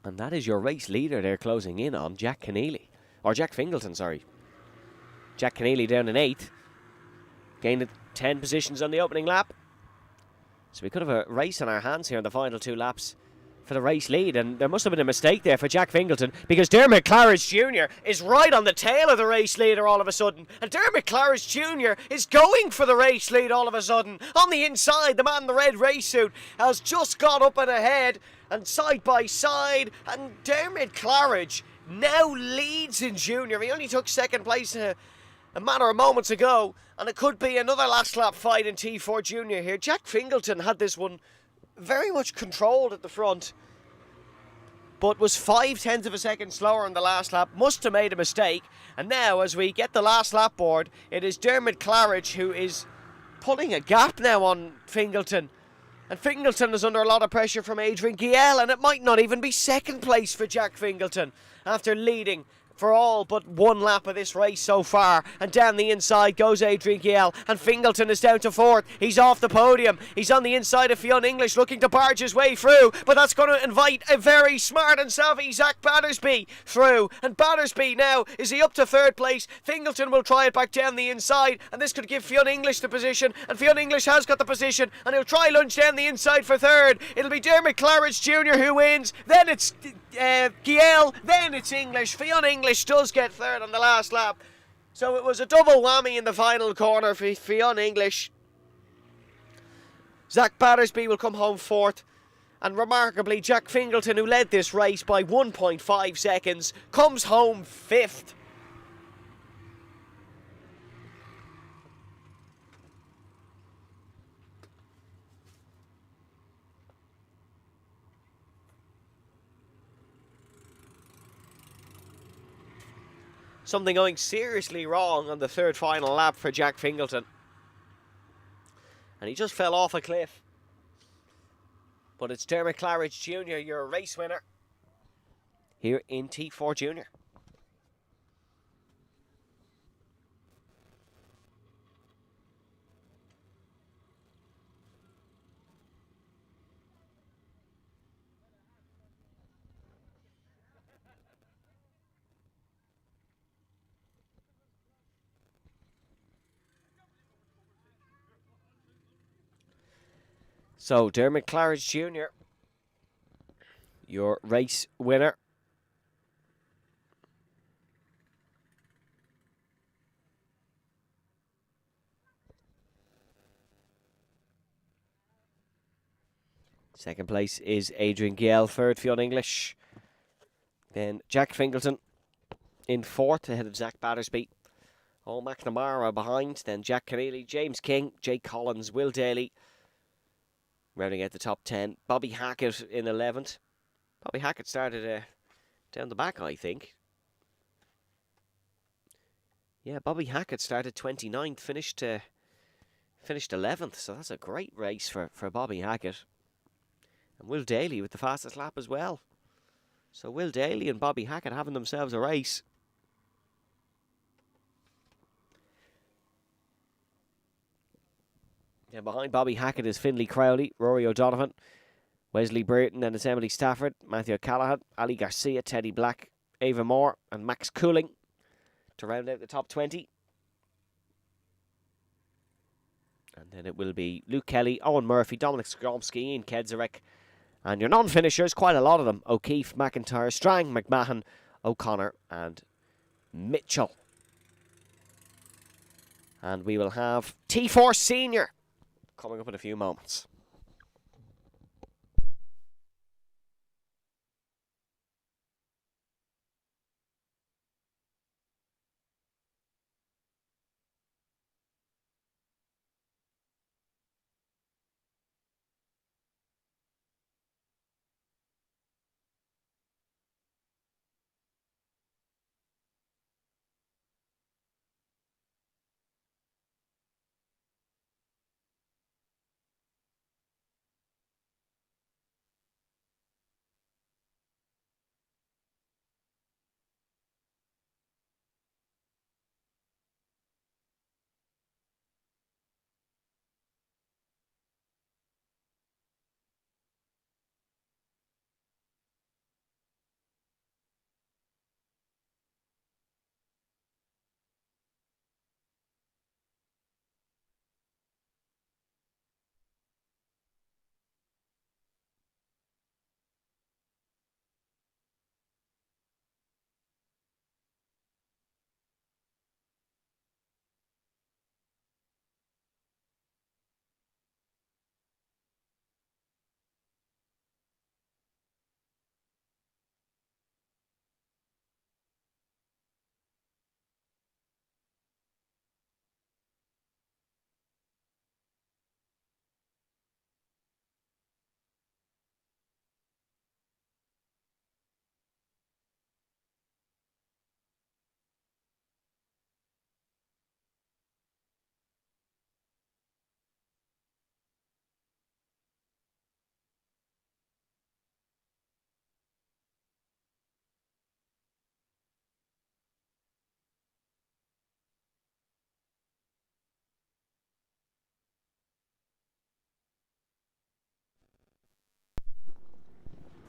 Speaker 1: And that is your race leader they're closing in on, Jack Keneally. Or Jack Fingleton, sorry. Jack Keneally down in 8th. Gained 10 positions on the opening lap. So we could have a race in our hands here in the final 2 laps for the race lead. And there must have been a mistake there for Jack Fingleton, because Dermot Claridge Jr. is right on the tail of the race leader all of a sudden. And Dermot Claridge Jr. is going for the race lead all of a sudden. On the inside, the man in the red race suit has just got up and ahead. And side by side. And Dermot Claridge now leads in Junior. He only took second place a matter of moments ago, and it could be another last lap fight in T4 Junior here. Jack Fingleton had this one very much controlled at the front, but was 0.5 of a second slower on the last lap. Must have made a mistake. And now, as we get the last lap board, it is Dermot Claridge who is pulling a gap now on Fingleton. And Fingleton is under a lot of pressure from Adrian Giel, and it might not even be second place for Jack Fingleton after leading for all but 1 lap of this race so far. And down the inside goes Adrian Giel, and Fingleton is down to 4th. He's off the podium. He's on the inside of Fionn English, looking to barge his way through, but that's going to invite a very smart and savvy Zach Battersby through. And Battersby now, is he up to 3rd place? Fingleton will try it back down the inside, and this could give Fionn English the position, and Fionn English has got the position, and he'll try lunge down the inside for 3rd. It'll be Dermot Claridge Jr. who wins, then it's Giel, then it's English. Fionn English does get 3rd on the last lap. So it was a double whammy in the final corner for Fionn English. Zach Battersby will come home 4th. And remarkably, Jack Fingleton, who led this race by 1.5 seconds, comes home 5th. Something going seriously wrong on the 3rd final lap for Jack Fingleton. And he just fell off a cliff. But it's Dermot Claridge Jr., your race winner here in T4 Junior. So, Dermot Claridge Jr., your race winner. Second place is Adrian Giel, third Fionn English. Then Jack Fingleton in fourth, ahead of Zach Battersby. Owen McNamara behind. Then Jack Keneally, James King, Jake Collins, Will Daly. Rounding out the top 10. Bobby Hackett in 11th. Bobby Hackett started down the back, I think. Yeah, Bobby Hackett started 29th, finished 11th. So that's a great race for Bobby Hackett. And Will Daly with the fastest lap as well. So Will Daly and Bobby Hackett having themselves a race. And behind Bobby Hackett is Finlay Crowley, Rory O'Donovan, Wesley Brereton, and it's Emily Stafford, Matthew Callahan, Ali Garcia, Teddy Black, Ava Moore, and Max Cooling to round out the top 20. And then it will be Luke Kelly, Owen Murphy, Dominic Skromsky, Ian Kedzarek. And your non-finishers, quite a lot of them. O'Keefe, McIntyre, Strang, McMahon, O'Connor, and Mitchell. And we will have T4 Senior coming up in a few moments.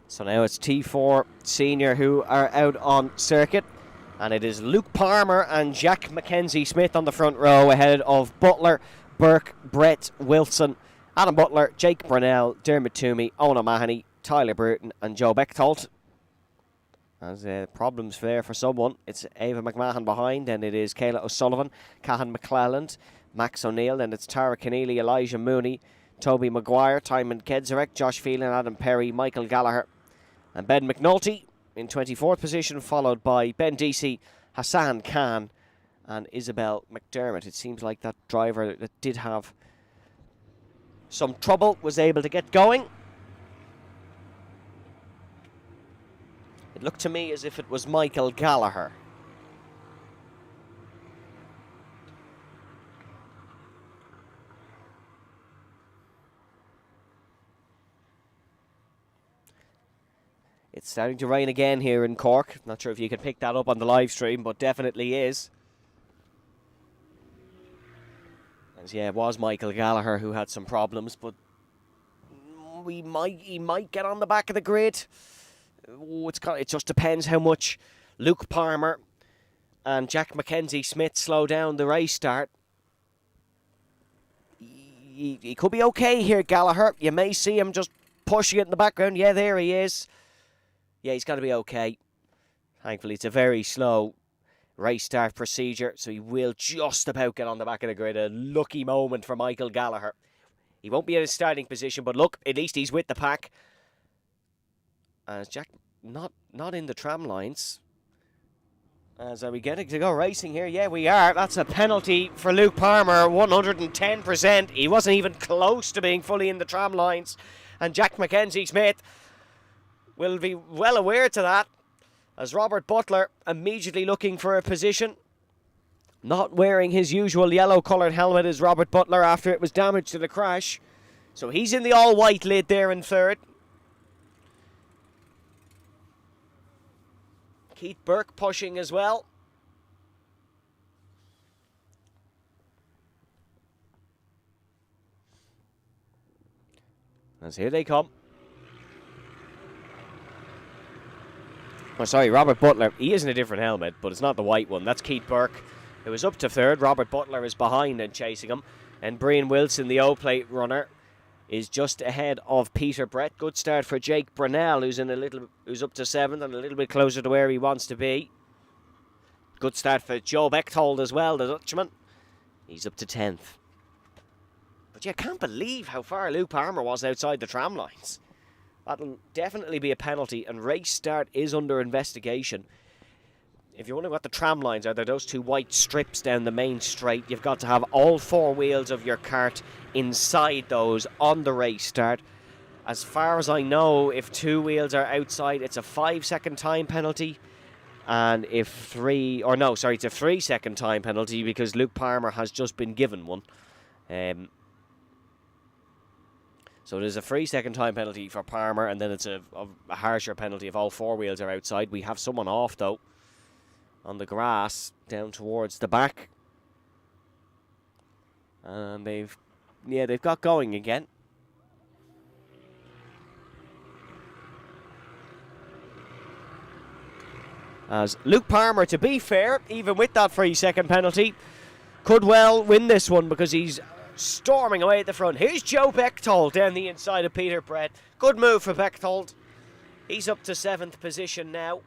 Speaker 1: So now it's T4 Senior who are out on circuit. And it is Luke Palmer and Jack Mackenzie Smith on the front row ahead of Butler, Burke, Brett Wilson, Adam Butler, Jake Brunel, Dermot Toomey, Owen O'Mahony, Tyler Burton and Joe Bechtold. There's problems there for someone. It's Ava McMahon behind, and it is Kayla O'Sullivan, Cahan McClelland, Max O'Neill, and it's Tara Keneally, Elijah Mooney, Toby Maguire, Timon Kedzarek, Josh Phelan, Adam Perry, Michael Gallagher, and Ben McNulty in 24th position, followed by Ben Deasy, Hassan Khan, and Isabel McDermott. It seems like that driver that did have some trouble was able to get going. It looked to me as if it was Michael Gallagher. It's starting to rain again here in Cork. Not sure if you can pick that up on the live stream, but definitely is. As yeah, it was Michael Gallagher who had some problems, but he might get on the back of the grid. It just depends how much Luke Palmer and Jack Mackenzie Smith slow down the race start. he could be okay here, Gallagher. You may see him just pushing it in the background. Yeah, there he is. Yeah, he's got to be okay. Thankfully, it's a very slow race start procedure, so he will just about get on the back of the grid. A lucky moment for Michael Gallagher. He won't be in his starting position, but look, at least he's with the pack. As Jack not in the tram lines. As are we getting to go racing here? Yeah, we are. That's a penalty for Luke Palmer, 110%. He wasn't even close to being fully in the tram lines. And Jack Mackenzie-Smith will be well aware to that, as Robert Butler immediately looking for a position. Not wearing his usual yellow-coloured helmet is Robert Butler after it was damaged in a crash. So he's in the all-white lid there in third. Keith Burke pushing as well. As here they come. Oh, sorry, Robert Butler. He is in a different helmet, but it's not the white one. That's Keith Burke, who is up to third. Robert Butler is behind and chasing him. And Brian Wilson, the O-plate runner, is just ahead of Peter Brett. Good start for Jake Brunel, who's up to seventh and a little bit closer to where he wants to be. Good start for Joe Bechtold as well, the Dutchman. He's up to 10th. But you can't believe how far Luke Palmer was outside the tram lines. That'll definitely be a penalty, and race start is under investigation. If you're wondering what the tram lines are, they're those two white strips down the main straight. You've got to have all four wheels of your kart inside those on the race start. As far as I know, if two wheels are outside, it's a 5-second time penalty. And if it's a 3-second time penalty because Luke Palmer has just been given one. So there's a 3-second time penalty for Palmer, and then it's a harsher penalty if all four wheels are outside. We have someone off, though, on the grass down towards the back. And they've got going again. As Luke Palmer, to be fair, even with that 3-second penalty, could well win this one because he's storming away at the front. Here's Joe Bechtold down the inside of Peter Brett. Good move for Bechtold. He's up to 7th position now.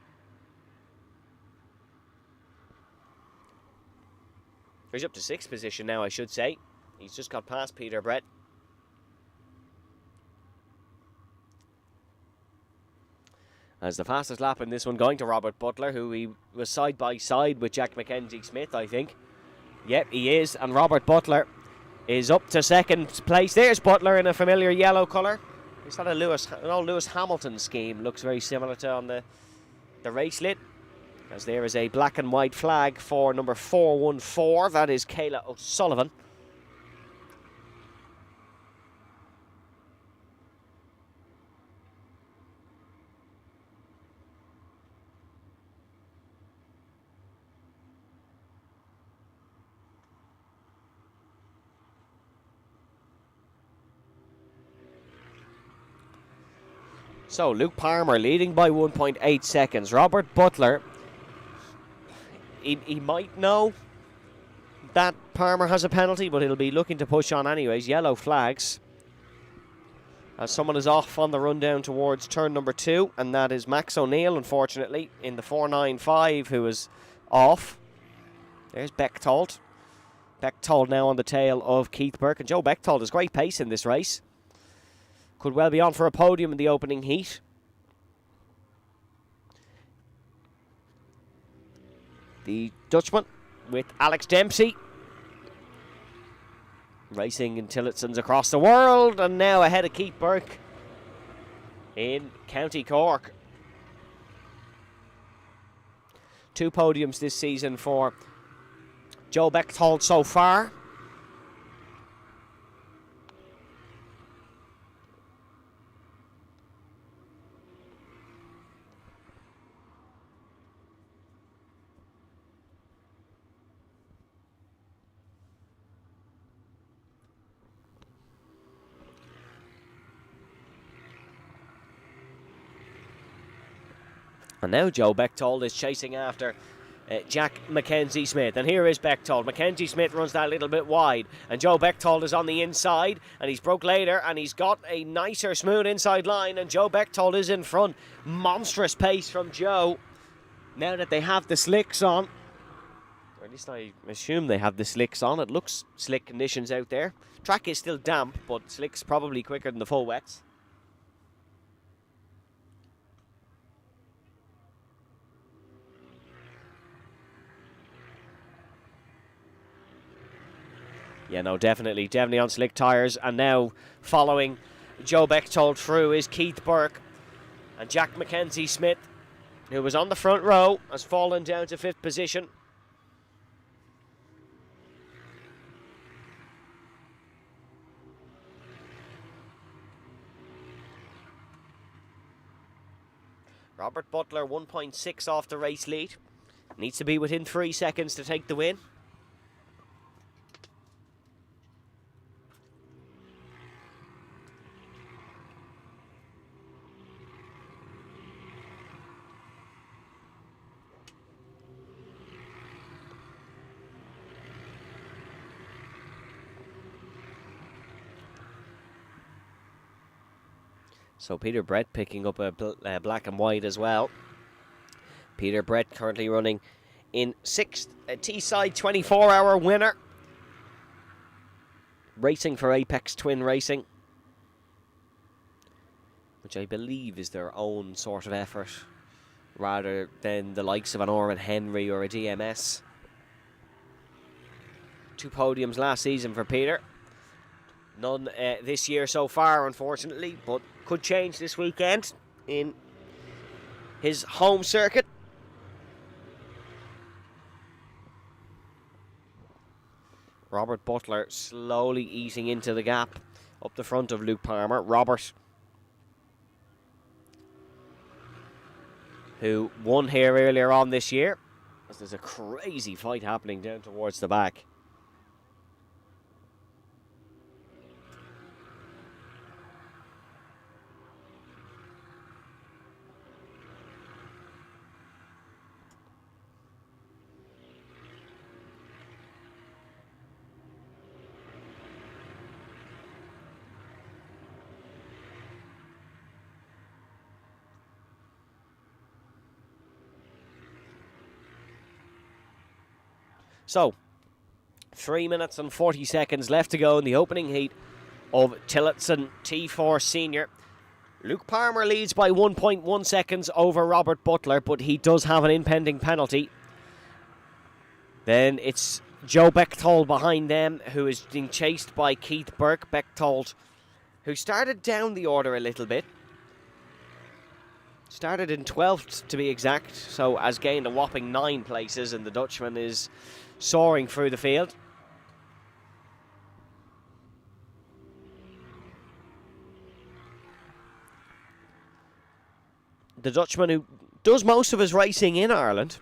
Speaker 1: He's up to 6th position now, I should say. He's just got past Peter Brett. As the fastest lap in this one going to Robert Butler, who he was side by side with Jack Mackenzie-Smith, I think. Yep, he is. And Robert Butler is up to 2nd place. There's Butler in a familiar yellow colour. Is that an old Lewis Hamilton scheme? Looks very similar to on the racelet. As there is a black and white flag for number 414. That is Kayla O'Sullivan. So Luke Palmer leading by 1.8 seconds. Robert Butler, he might know that Palmer has a penalty, but he'll be looking to push on anyways. Yellow flags. As someone is off on the run down towards turn number 2, and that is Max O'Neill, unfortunately, in the 495, who is off. There's Bechtold. Bechtold now on the tail of Keith Burke, and Joe Bechtold has great pace in this race. Could well be on for a podium in the opening heat. The Dutchman with Alex Dempsey. Racing in Tillotsons across the world, and now ahead of Keith Burke in County Cork. 2 podiums this season for Joe Bechtold so far. And now Joe Bechtold is chasing after Jack Mackenzie Smith. And here is Bechtold. Mackenzie Smith runs that a little bit wide, and Joe Bechtold is on the inside, and he's broke later, and he's got a nicer smooth inside line, and Joe Bechtold is in front. Monstrous pace from Joe. Now that they have the slicks on, or at least I assume they have the slicks on. It looks slick conditions out there. Track is still damp, but slicks probably quicker than the full wets. Yeah, no, definitely on slick tyres. And now following Joe Bechtold through is Keith Burke, and Jack Mackenzie Smith, who was on the front row, has fallen down to 5th position. Robert Butler 1.6 off the race lead. Needs to be within 3 seconds to take the win. So Peter Brett picking up a black and white as well. Peter Brett currently running in 6th, a Teesside 24-hour winner. Racing for Apex Twin Racing, which I believe is their own sort of effort, rather than the likes of an Orrin Henry or a DMS. 2 podiums last season for Peter. None this year so far, unfortunately, but could change this weekend in his home circuit. Robert Butler slowly easing into the gap up the front of Luke Palmer. Robert, who won here earlier on this year, as there's a crazy fight happening down towards the back. So, 3 minutes and 40 seconds left to go in the opening heat of Tillotson T4 Senior. Luke Palmer leads by 1.1 seconds over Robert Butler, but he does have an impending penalty. Then it's Joe Bechtold behind them, who is being chased by Keith Burke. Bechtold, who started down the order a little bit. Started in 12th to be exact, so has gained a whopping 9 places, and the Dutchman is soaring through the field. The Dutchman, who does most of his racing in Ireland,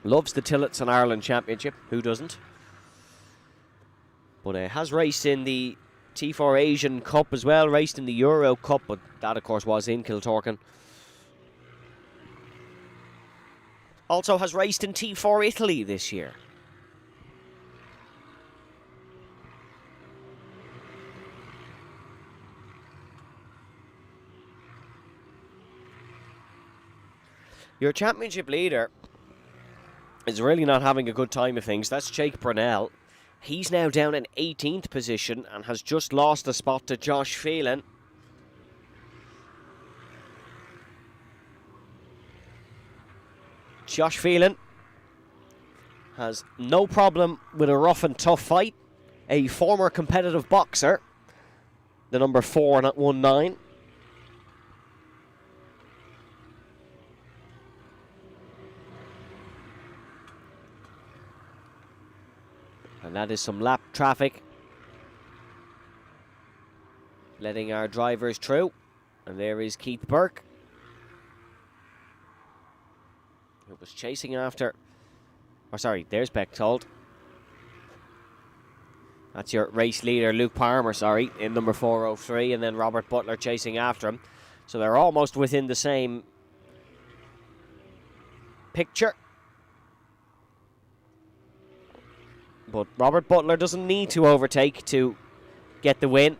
Speaker 1: loves the Tillotson Ireland Championship. Who doesn't? But has raced in the T4 Asian Cup as well, raced in the Euro Cup, but that of course was in Kiltorkin. Also has raced in T4 Italy this year. Your championship leader is really not having a good time of things. That's Jake Brunel. He's now down in 18th position and has just lost a spot to Josh Phelan. Josh Phelan has no problem with a rough and tough fight. A former competitive boxer, the number 419. And that is some lap traffic, letting our drivers through. And there is Keith Burke, who was chasing after, or sorry, there's Bechtold. That's your race leader, Luke Palmer, sorry, in number 403, and then Robert Butler chasing after him. So they're almost within the same picture. But Robert Butler doesn't need to overtake to get the win,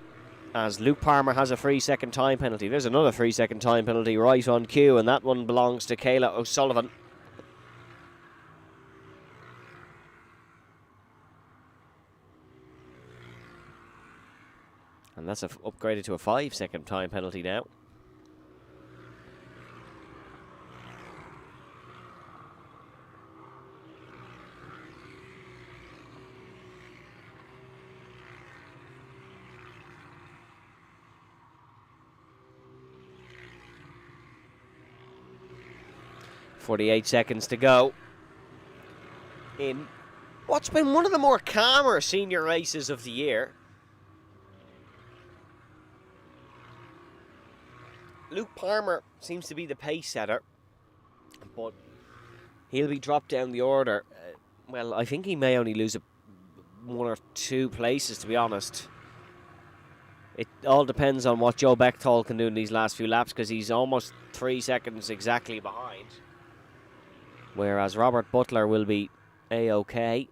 Speaker 1: as Luke Palmer has a 3-second time penalty. There's another 3-second time penalty right on cue, and that one belongs to Kayla O'Sullivan. And that's upgraded to a 5-second time penalty now. .48 seconds to go in what's been one of the more calmer senior races of the year. Luke Palmer seems to be the pace setter, but he'll be dropped down the order. Well, I think he may only lose one or two places, to be honest. It all depends on what Joe Bechtold can do in these last few laps, because he's almost 3 seconds exactly behind. Whereas Robert Butler will be A-OK.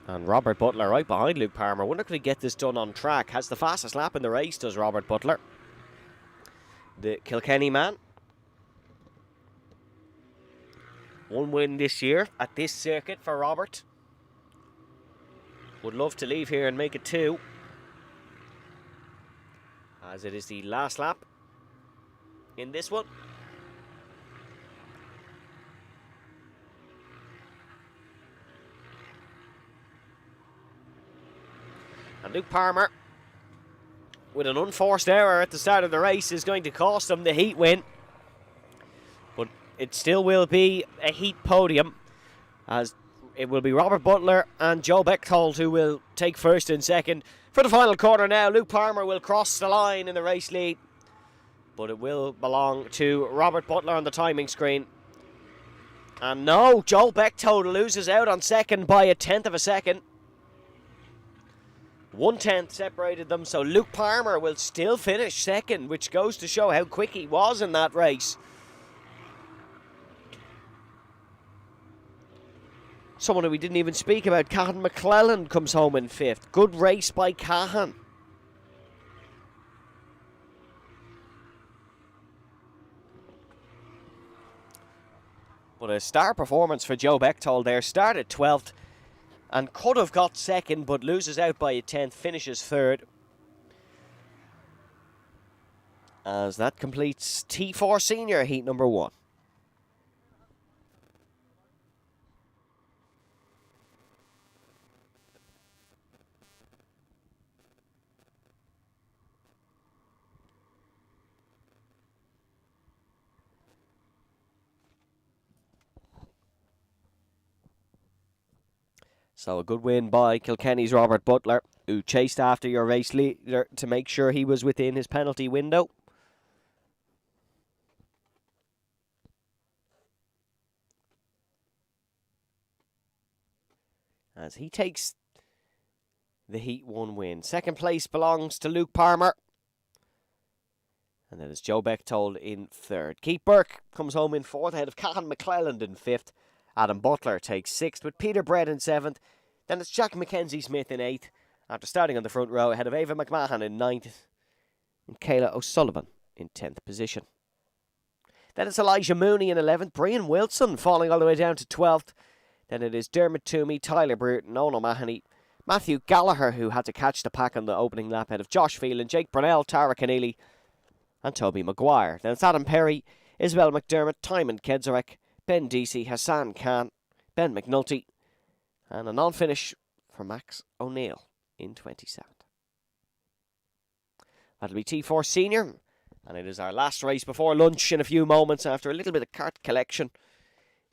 Speaker 1: And Robert Butler right behind Luke Palmer. Wonder could he get this done on track. Has the fastest lap in the race, does Robert Butler. The Kilkenny man. One win this year at this circuit for Robert. Would love to leave here and make it 2, as it is the last lap in this one. And Luke Palmer, with an unforced error at the start of the race, is going to cost him the heat win. But it still will be a heat podium, as it will be Robert Butler and Joe Bechtold who will take first and second. For the final corner now, Luke Palmer will cross the line in the race lead, but it will belong to Robert Butler on the timing screen. And no, Joe Bechtold loses out on second by 1/10 of a second. 1/10 separated them, so Luke Palmer will still finish second, which goes to show how quick he was in that race. Someone who we didn't even speak about, Cahan McClelland, comes home in 5th. Good race by Cahan. But a star performance for Joe Bechtold there. Started 12th and could have got second, but loses out by 1/10, finishes 3rd. As that completes T4 Senior Heat number 1. So a good win by Kilkenny's Robert Butler, who chased after your race leader to make sure he was within his penalty window. As he takes the Heat 1 win. Second place belongs to Luke Palmer. And then it's Joe Bechtold in 3rd. Keith Burke comes home in 4th, ahead of Cahan McClelland in 5th. Adam Butler takes 6th, with Peter Brett in 7th. Then it's Jack Mackenzie Smith in 8th, after starting on the front row, ahead of Ava McMahon in 9th. And Kayla O'Sullivan in 10th position. Then it's Elijah Mooney in 11th. Brian Wilson falling all the way down to 12th. Then it is Dermot Toomey, Tyler Brereton, Owen O'Mahony, Matthew Gallagher, who had to catch the pack on the opening lap, ahead of Josh Phelan, Jake Brunell, Tara Keneally, and Toby Maguire. Then it's Adam Perry, Isabel McDermott, Timon Kedzarek, Ben Deasy, Hassan Khan, Ben McNulty, and a non-finish for Max O'Neill in 27th. That'll be T4 Senior, and it is our last race before lunch in a few moments after a little bit of cart collection.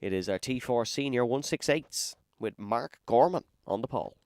Speaker 1: It is our T4 Senior 168s with Mark Gorman on the pole.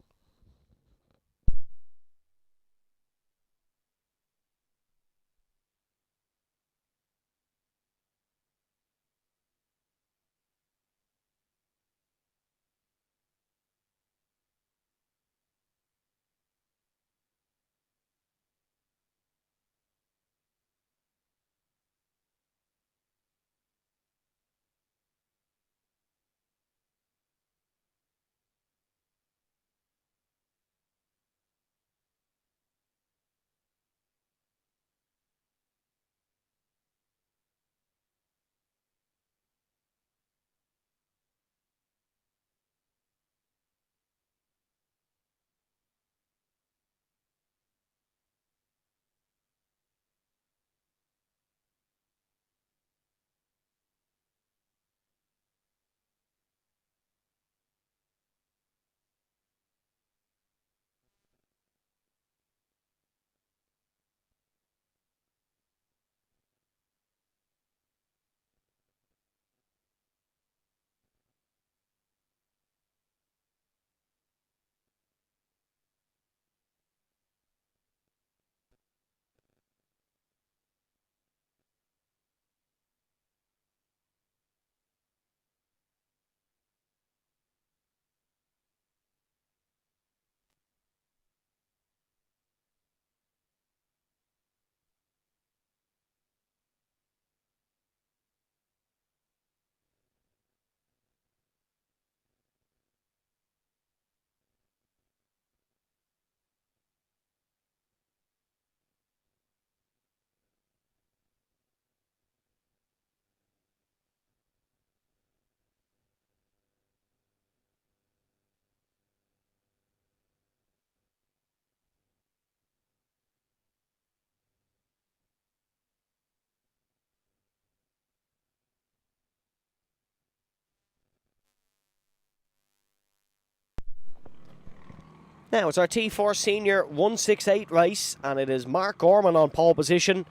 Speaker 1: Now it's our T4 Senior 168 race, and it is Mark Gorman on pole position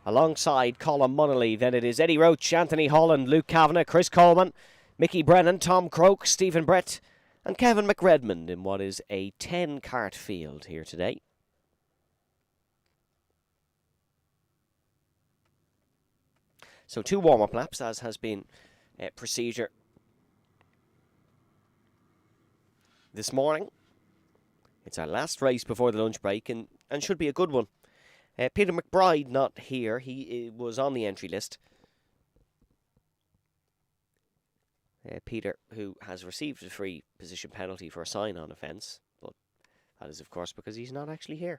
Speaker 1: alongside Colin Munnelly. Then it is Eddie Roach, Anthony Holland, Luke Kavanagh, Chris Coleman, Mickey Brennan, Tom Croke, Stephen Brett and Kevin McRedmond in what is a 10-kart field here today. So 2 warm-up laps, as has been procedure this morning. It's our last race before the lunch break and should be a good one. Peter McBride not here. He was on the entry list. Peter, who has received a free position penalty for a sign-on offence. But that is, of course, because he's not actually here.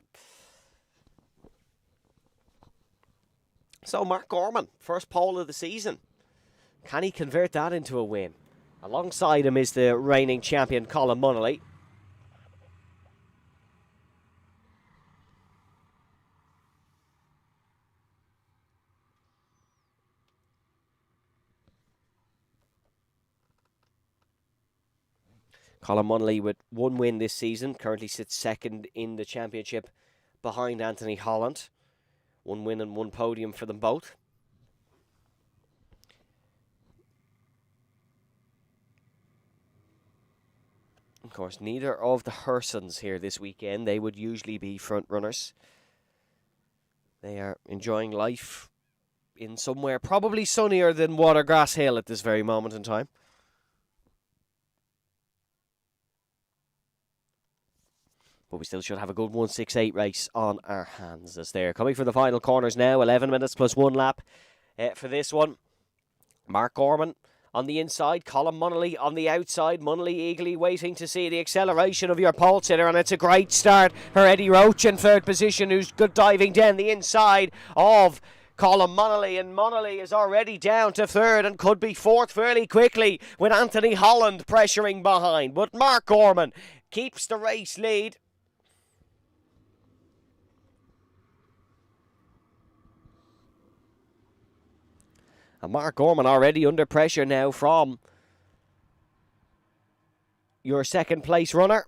Speaker 1: So, Mark Gorman, first pole of the season. Can he convert that into a win? Alongside him is the reigning champion, Colin Munnelly. Colin Munnelly with 1 win this season, currently sits second in the championship behind Anthony Holland. 1 win and 1 podium for them both. Of course, neither of the Hersons here this weekend. They would usually be front runners. They are enjoying life in somewhere probably sunnier than Watergrasshill at this very moment in time. But we still should have a good 168 race on our hands as they're coming for the final corners now. 11 minutes plus 1 lap for this one. Mark Gorman on the inside, Colin Munnelly on the outside. Munnelly eagerly waiting to see the acceleration of your pole sitter, and it's a great start for Eddie Roach in 3rd position, who's good diving down the inside of Colin Munnelly, and Munnelly is already down to 3rd and could be 4th fairly quickly with Anthony Holland pressuring behind. But Mark Gorman keeps the race lead. And Mark Gorman already under pressure now from your 2nd place runner.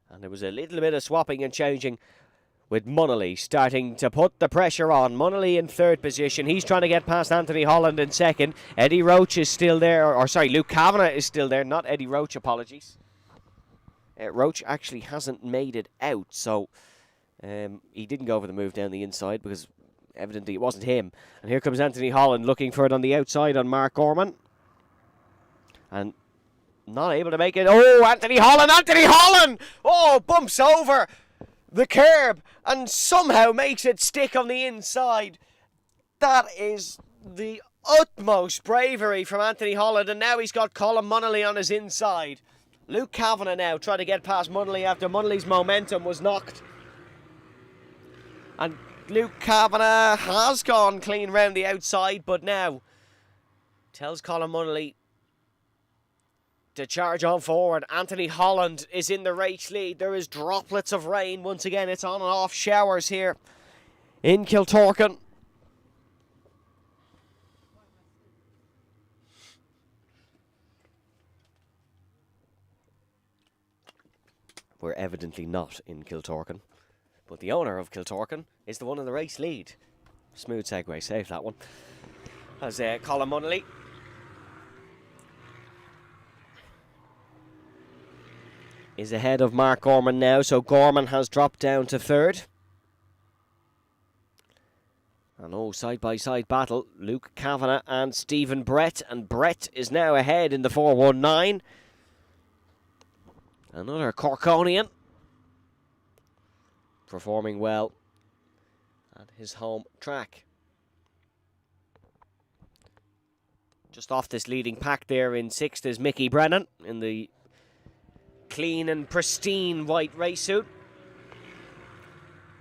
Speaker 1: And there was a little bit of swapping and changing with Munnelly starting to put the pressure on. Munnelly in 3rd position. He's trying to get past Anthony Holland in 2nd. Eddie Roach is still there. Or sorry, Luke Kavanagh is still there. Not Eddie Roach, apologies. Roach actually hasn't made it out. So he didn't go for the move down the inside because evidently it wasn't him. And here comes Anthony Holland looking for it on the outside on Mark Gorman. And not able to make it. Oh, Anthony Holland! Anthony Holland! Oh, bumps over the curb and somehow makes it stick on the inside. That is the utmost bravery from Anthony Holland. And now he's got Colin Munnelly on his inside. Luke Kavanagh now trying to get past Munnelly after Munnelly's momentum was knocked. And Luke Kavanagh has gone clean round the outside, but now tells Colin Munnelly to charge on forward. Anthony Holland is in the race lead. There is droplets of rain. Once again, it's on and off showers here in Kiltorcan. We're evidently not in Kiltorcan. But the owner of Kiltorcan is the one in the race lead. Smooth segue, save that one. As Colin Munnelly is ahead of Mark Gorman now, so Gorman has dropped down to 3rd. And side-by-side battle, Luke Kavanagh and Stephen Brett, and Brett is now ahead in the 419. Another Corkonian performing well at his home track. Just off this leading pack there in 6th is Mickey Brennan in the clean and pristine white race suit.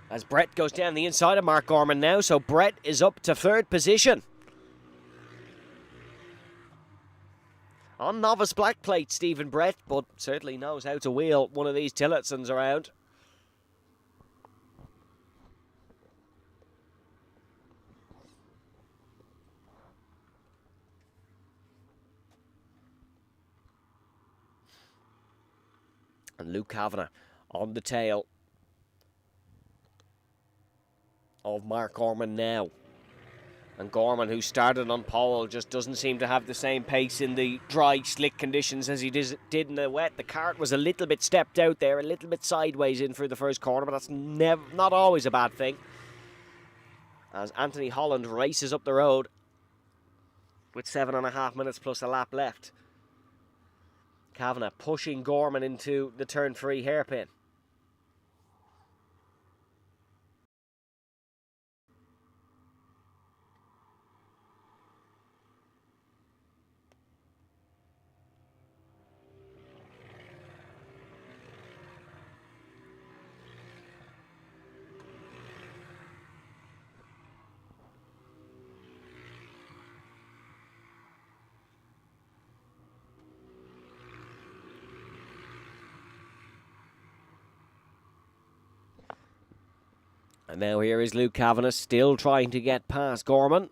Speaker 1: As Brett goes down the inside of Mark Gorman now, so Brett is up to 3rd position. On novice black plate, Stephen Brett, but certainly knows how to wheel one of these Tillotsons around. And Luke Kavanagh on the tail of Mark Gorman now. And Gorman, who started on pole, just doesn't seem to have the same pace in the dry, slick conditions as he did in the wet. The kart was a little bit stepped out there, a little bit sideways in through the first corner, but that's not always a bad thing. As Anthony Holland races up the road with 7.5 minutes plus a lap left. Kavanagh pushing Gorman into the turn 3 hairpin. And now here is Luke Kavanagh still trying to get past Gorman.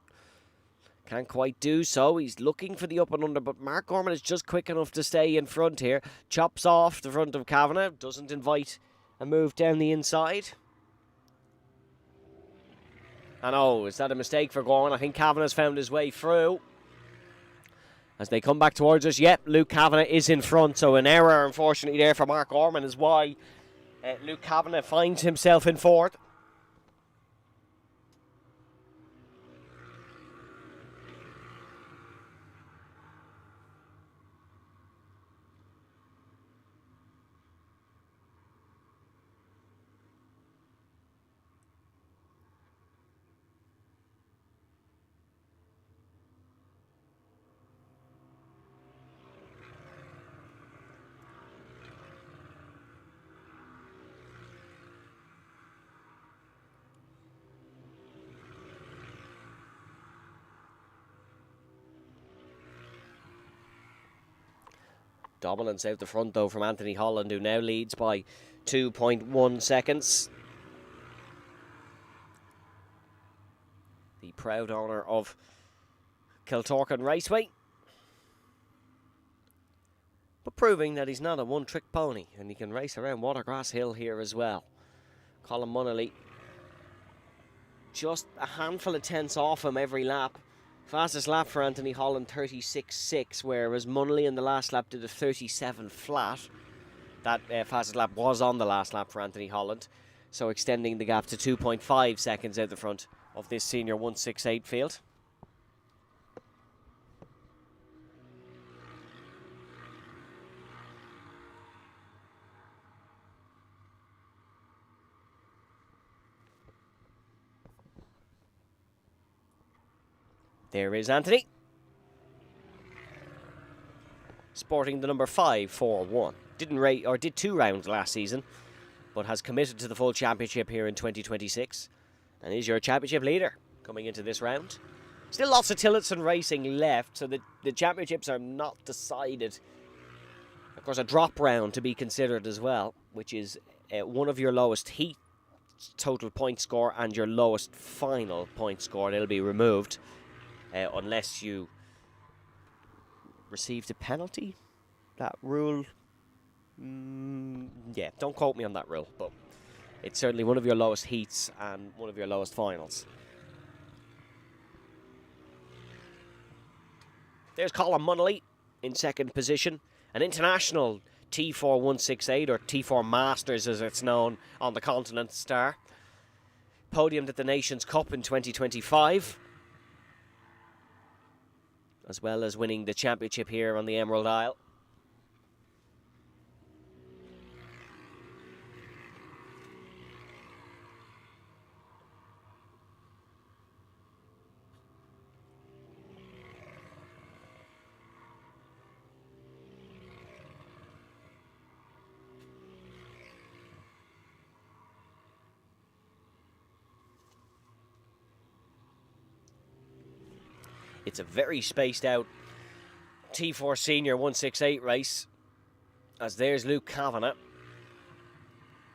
Speaker 1: Can't quite do so. He's looking for the up and under, but Mark Gorman is just quick enough to stay in front here. Chops off the front of Kavanagh. Doesn't invite a move down the inside. And oh, is that a mistake for Gorman? I think Kavanagh's found his way through. As they come back towards us, yep, Luke Kavanagh is in front. So an error, unfortunately, there for Mark Gorman is why Luke Kavanagh finds himself in fourth. Dominance out the front, though, from Anthony Holland, who now leads by 2.1 seconds. The proud owner of Kiltorkin Raceway. But proving that he's not a one-trick pony, and he can race around Watergrasshill here as well. Colin Munnelly, just a handful of tenths off him every lap. Fastest lap for Anthony Holland, 36.6, whereas Munnelly in the last lap did a 37 flat. That fastest lap was on the last lap for Anthony Holland, so extending the gap to 2.5 seconds out the front of this senior 168 field. There is Anthony, sporting the number 541. Did 2 rounds last season, but has committed to the full championship here in 2026, and is your championship leader coming into this round. Still lots of Tillotson racing left, so the championships are not decided. Of course, a drop round to be considered as well, which is one of your lowest heat total point score and your lowest final point score. They'll be removed. Unless you received a penalty. That rule, yeah, don't quote me on that rule, but it's certainly one of your lowest heats and one of your lowest finals. There's Colin Munnelly in second position, an international T4 168, or T4 Masters as it's known on the continent, star. Podiumed at the Nations Cup in 2025. As well as winning the championship here on the Emerald Isle. It's a very spaced out T4 Senior 168 race, as there's Luke Kavanagh,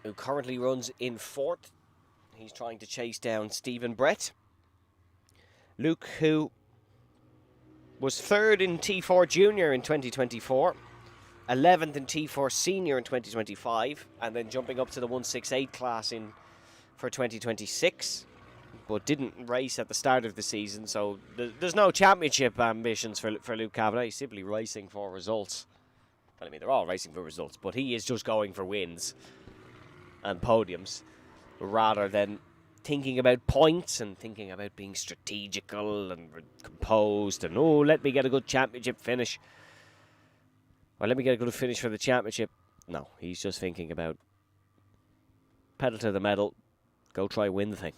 Speaker 1: who currently runs in fourth. He's trying to chase down Stephen Brett. Luke, who was third in T4 Junior in 2024, 11th in T4 Senior in 2025, and then jumping up to the 168 class for 2026, but didn't race at the start of the season, so there's no championship ambitions for Luke Kavanagh. He's simply racing for results. Well, I mean, they're all racing for results, but he is just going for wins and podiums rather than thinking about points and thinking about being strategical and composed and, oh, let me get a good championship finish. Or let me get a good finish for the championship. No, he's just thinking about pedal to the metal, go try win the thing.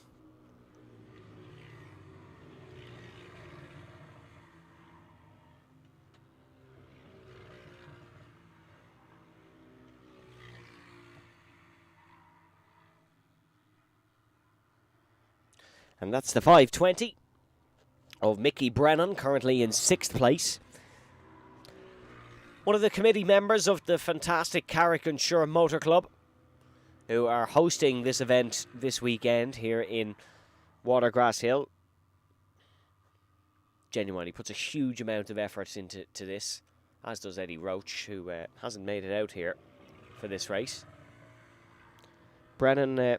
Speaker 1: And that's the 520 of Mickey Brennan, currently in 6th place. One of the committee members of the fantastic Carrick and Suir Motor Club, who are hosting this event this weekend here in Watergrasshill. Genuinely puts a huge amount of effort into this, as does Eddie Roach, who hasn't made it out here for this race. Brennan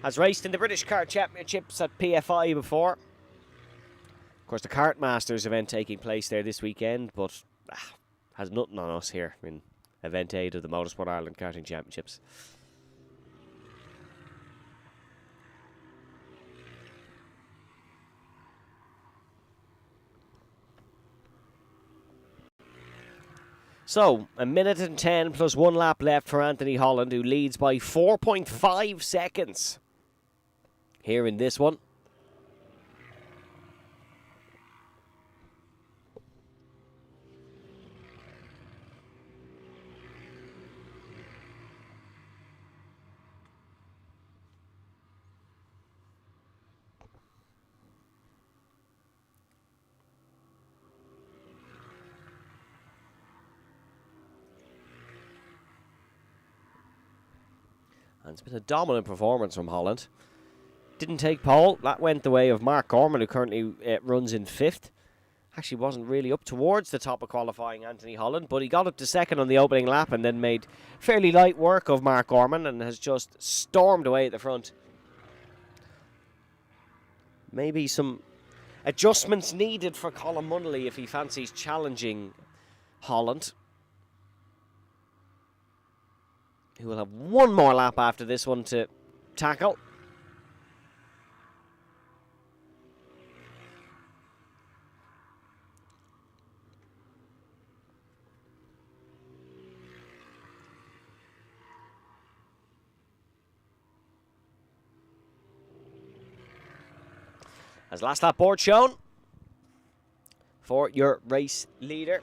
Speaker 1: has raced in the British Kart Championships at PFI before. Of course, the Kart Masters event taking place there this weekend, but has nothing on us here in Event 8 of the Motorsport Ireland Karting Championships. So, 1:10 plus 1 lap left for Anthony Holland, who leads by 4.5 seconds here in this one. And it's been a dominant performance from Holland. Didn't take pole. That went the way of Mark Gorman, who currently runs in 5th. Actually wasn't really up towards the top of qualifying, Anthony Holland, but he got up to 2nd on the opening lap and then made fairly light work of Mark Gorman and has just stormed away at the front. Maybe some adjustments needed for Colin Munnelly if he fancies challenging Holland, who will have one more lap after this one to tackle. As last lap board shown for your race leader.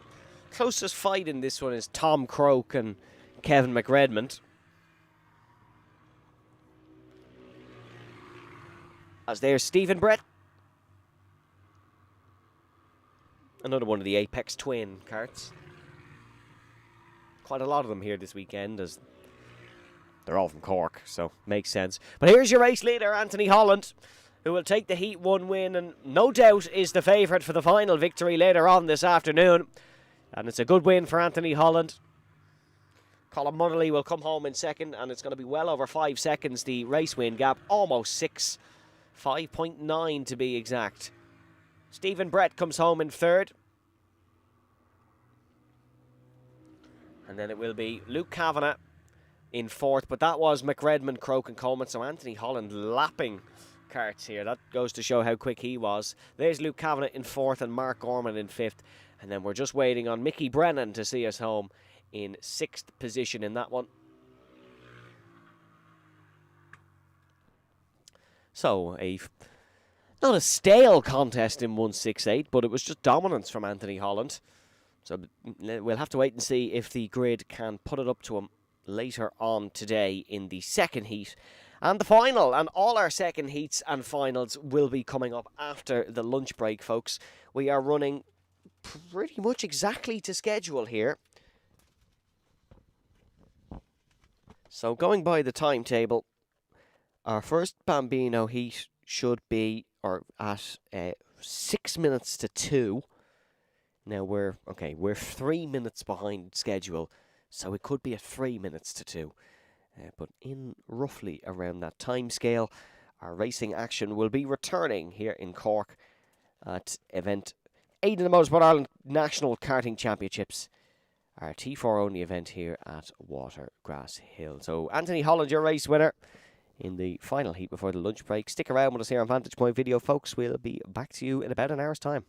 Speaker 1: Closest fight in this one is Tom Croke and Kevin McRedmond. As there's Stephen Brett. Another one of the Apex Twin karts. Quite a lot of them here this weekend, as they're all from Cork, so makes sense. But here's your race leader, Anthony Holland, who will take the Heat 1 win and no doubt is the favourite for the final victory later on this afternoon. And it's a good win for Anthony Holland. Colin Munnelly will come home in 2nd, and it's going to be well over 5 seconds, the race win gap, almost 6. 5.9 to be exact. Stephen Brett comes home in 3rd. And then it will be Luke Kavanagh in 4th, but that was McRedmond, Croke and Coleman, so Anthony Holland lapping karts here. That goes to show how quick he was. There's Luke Kavanagh in 4th and Mark Gorman in 5th. And then we're just waiting on Mickey Brennan to see us home in 6th position in that one. So, not a stale contest in 168, but it was just dominance from Anthony Holland. So we'll have to wait and see if the grid can put it up to him later on today in the 2nd heat and the final. And all our 2nd heats and finals will be coming up after the lunch break, folks. We are running pretty much exactly to schedule here. So going by the timetable, our first Bambino heat should be at 6 minutes to 2. Now we're 3 minutes behind schedule so it could be at 3 minutes to 2. But in roughly around that time scale, our racing action will be returning here in Cork at event 8 in the Motorsport Ireland National Karting Championships. Our T4 only event here at Watergrasshill. So Anthony Holland, your race winner in the final heat before the lunch break. Stick around with us here on Vantage Point Video, folks. We'll be back to you in about an hour's time.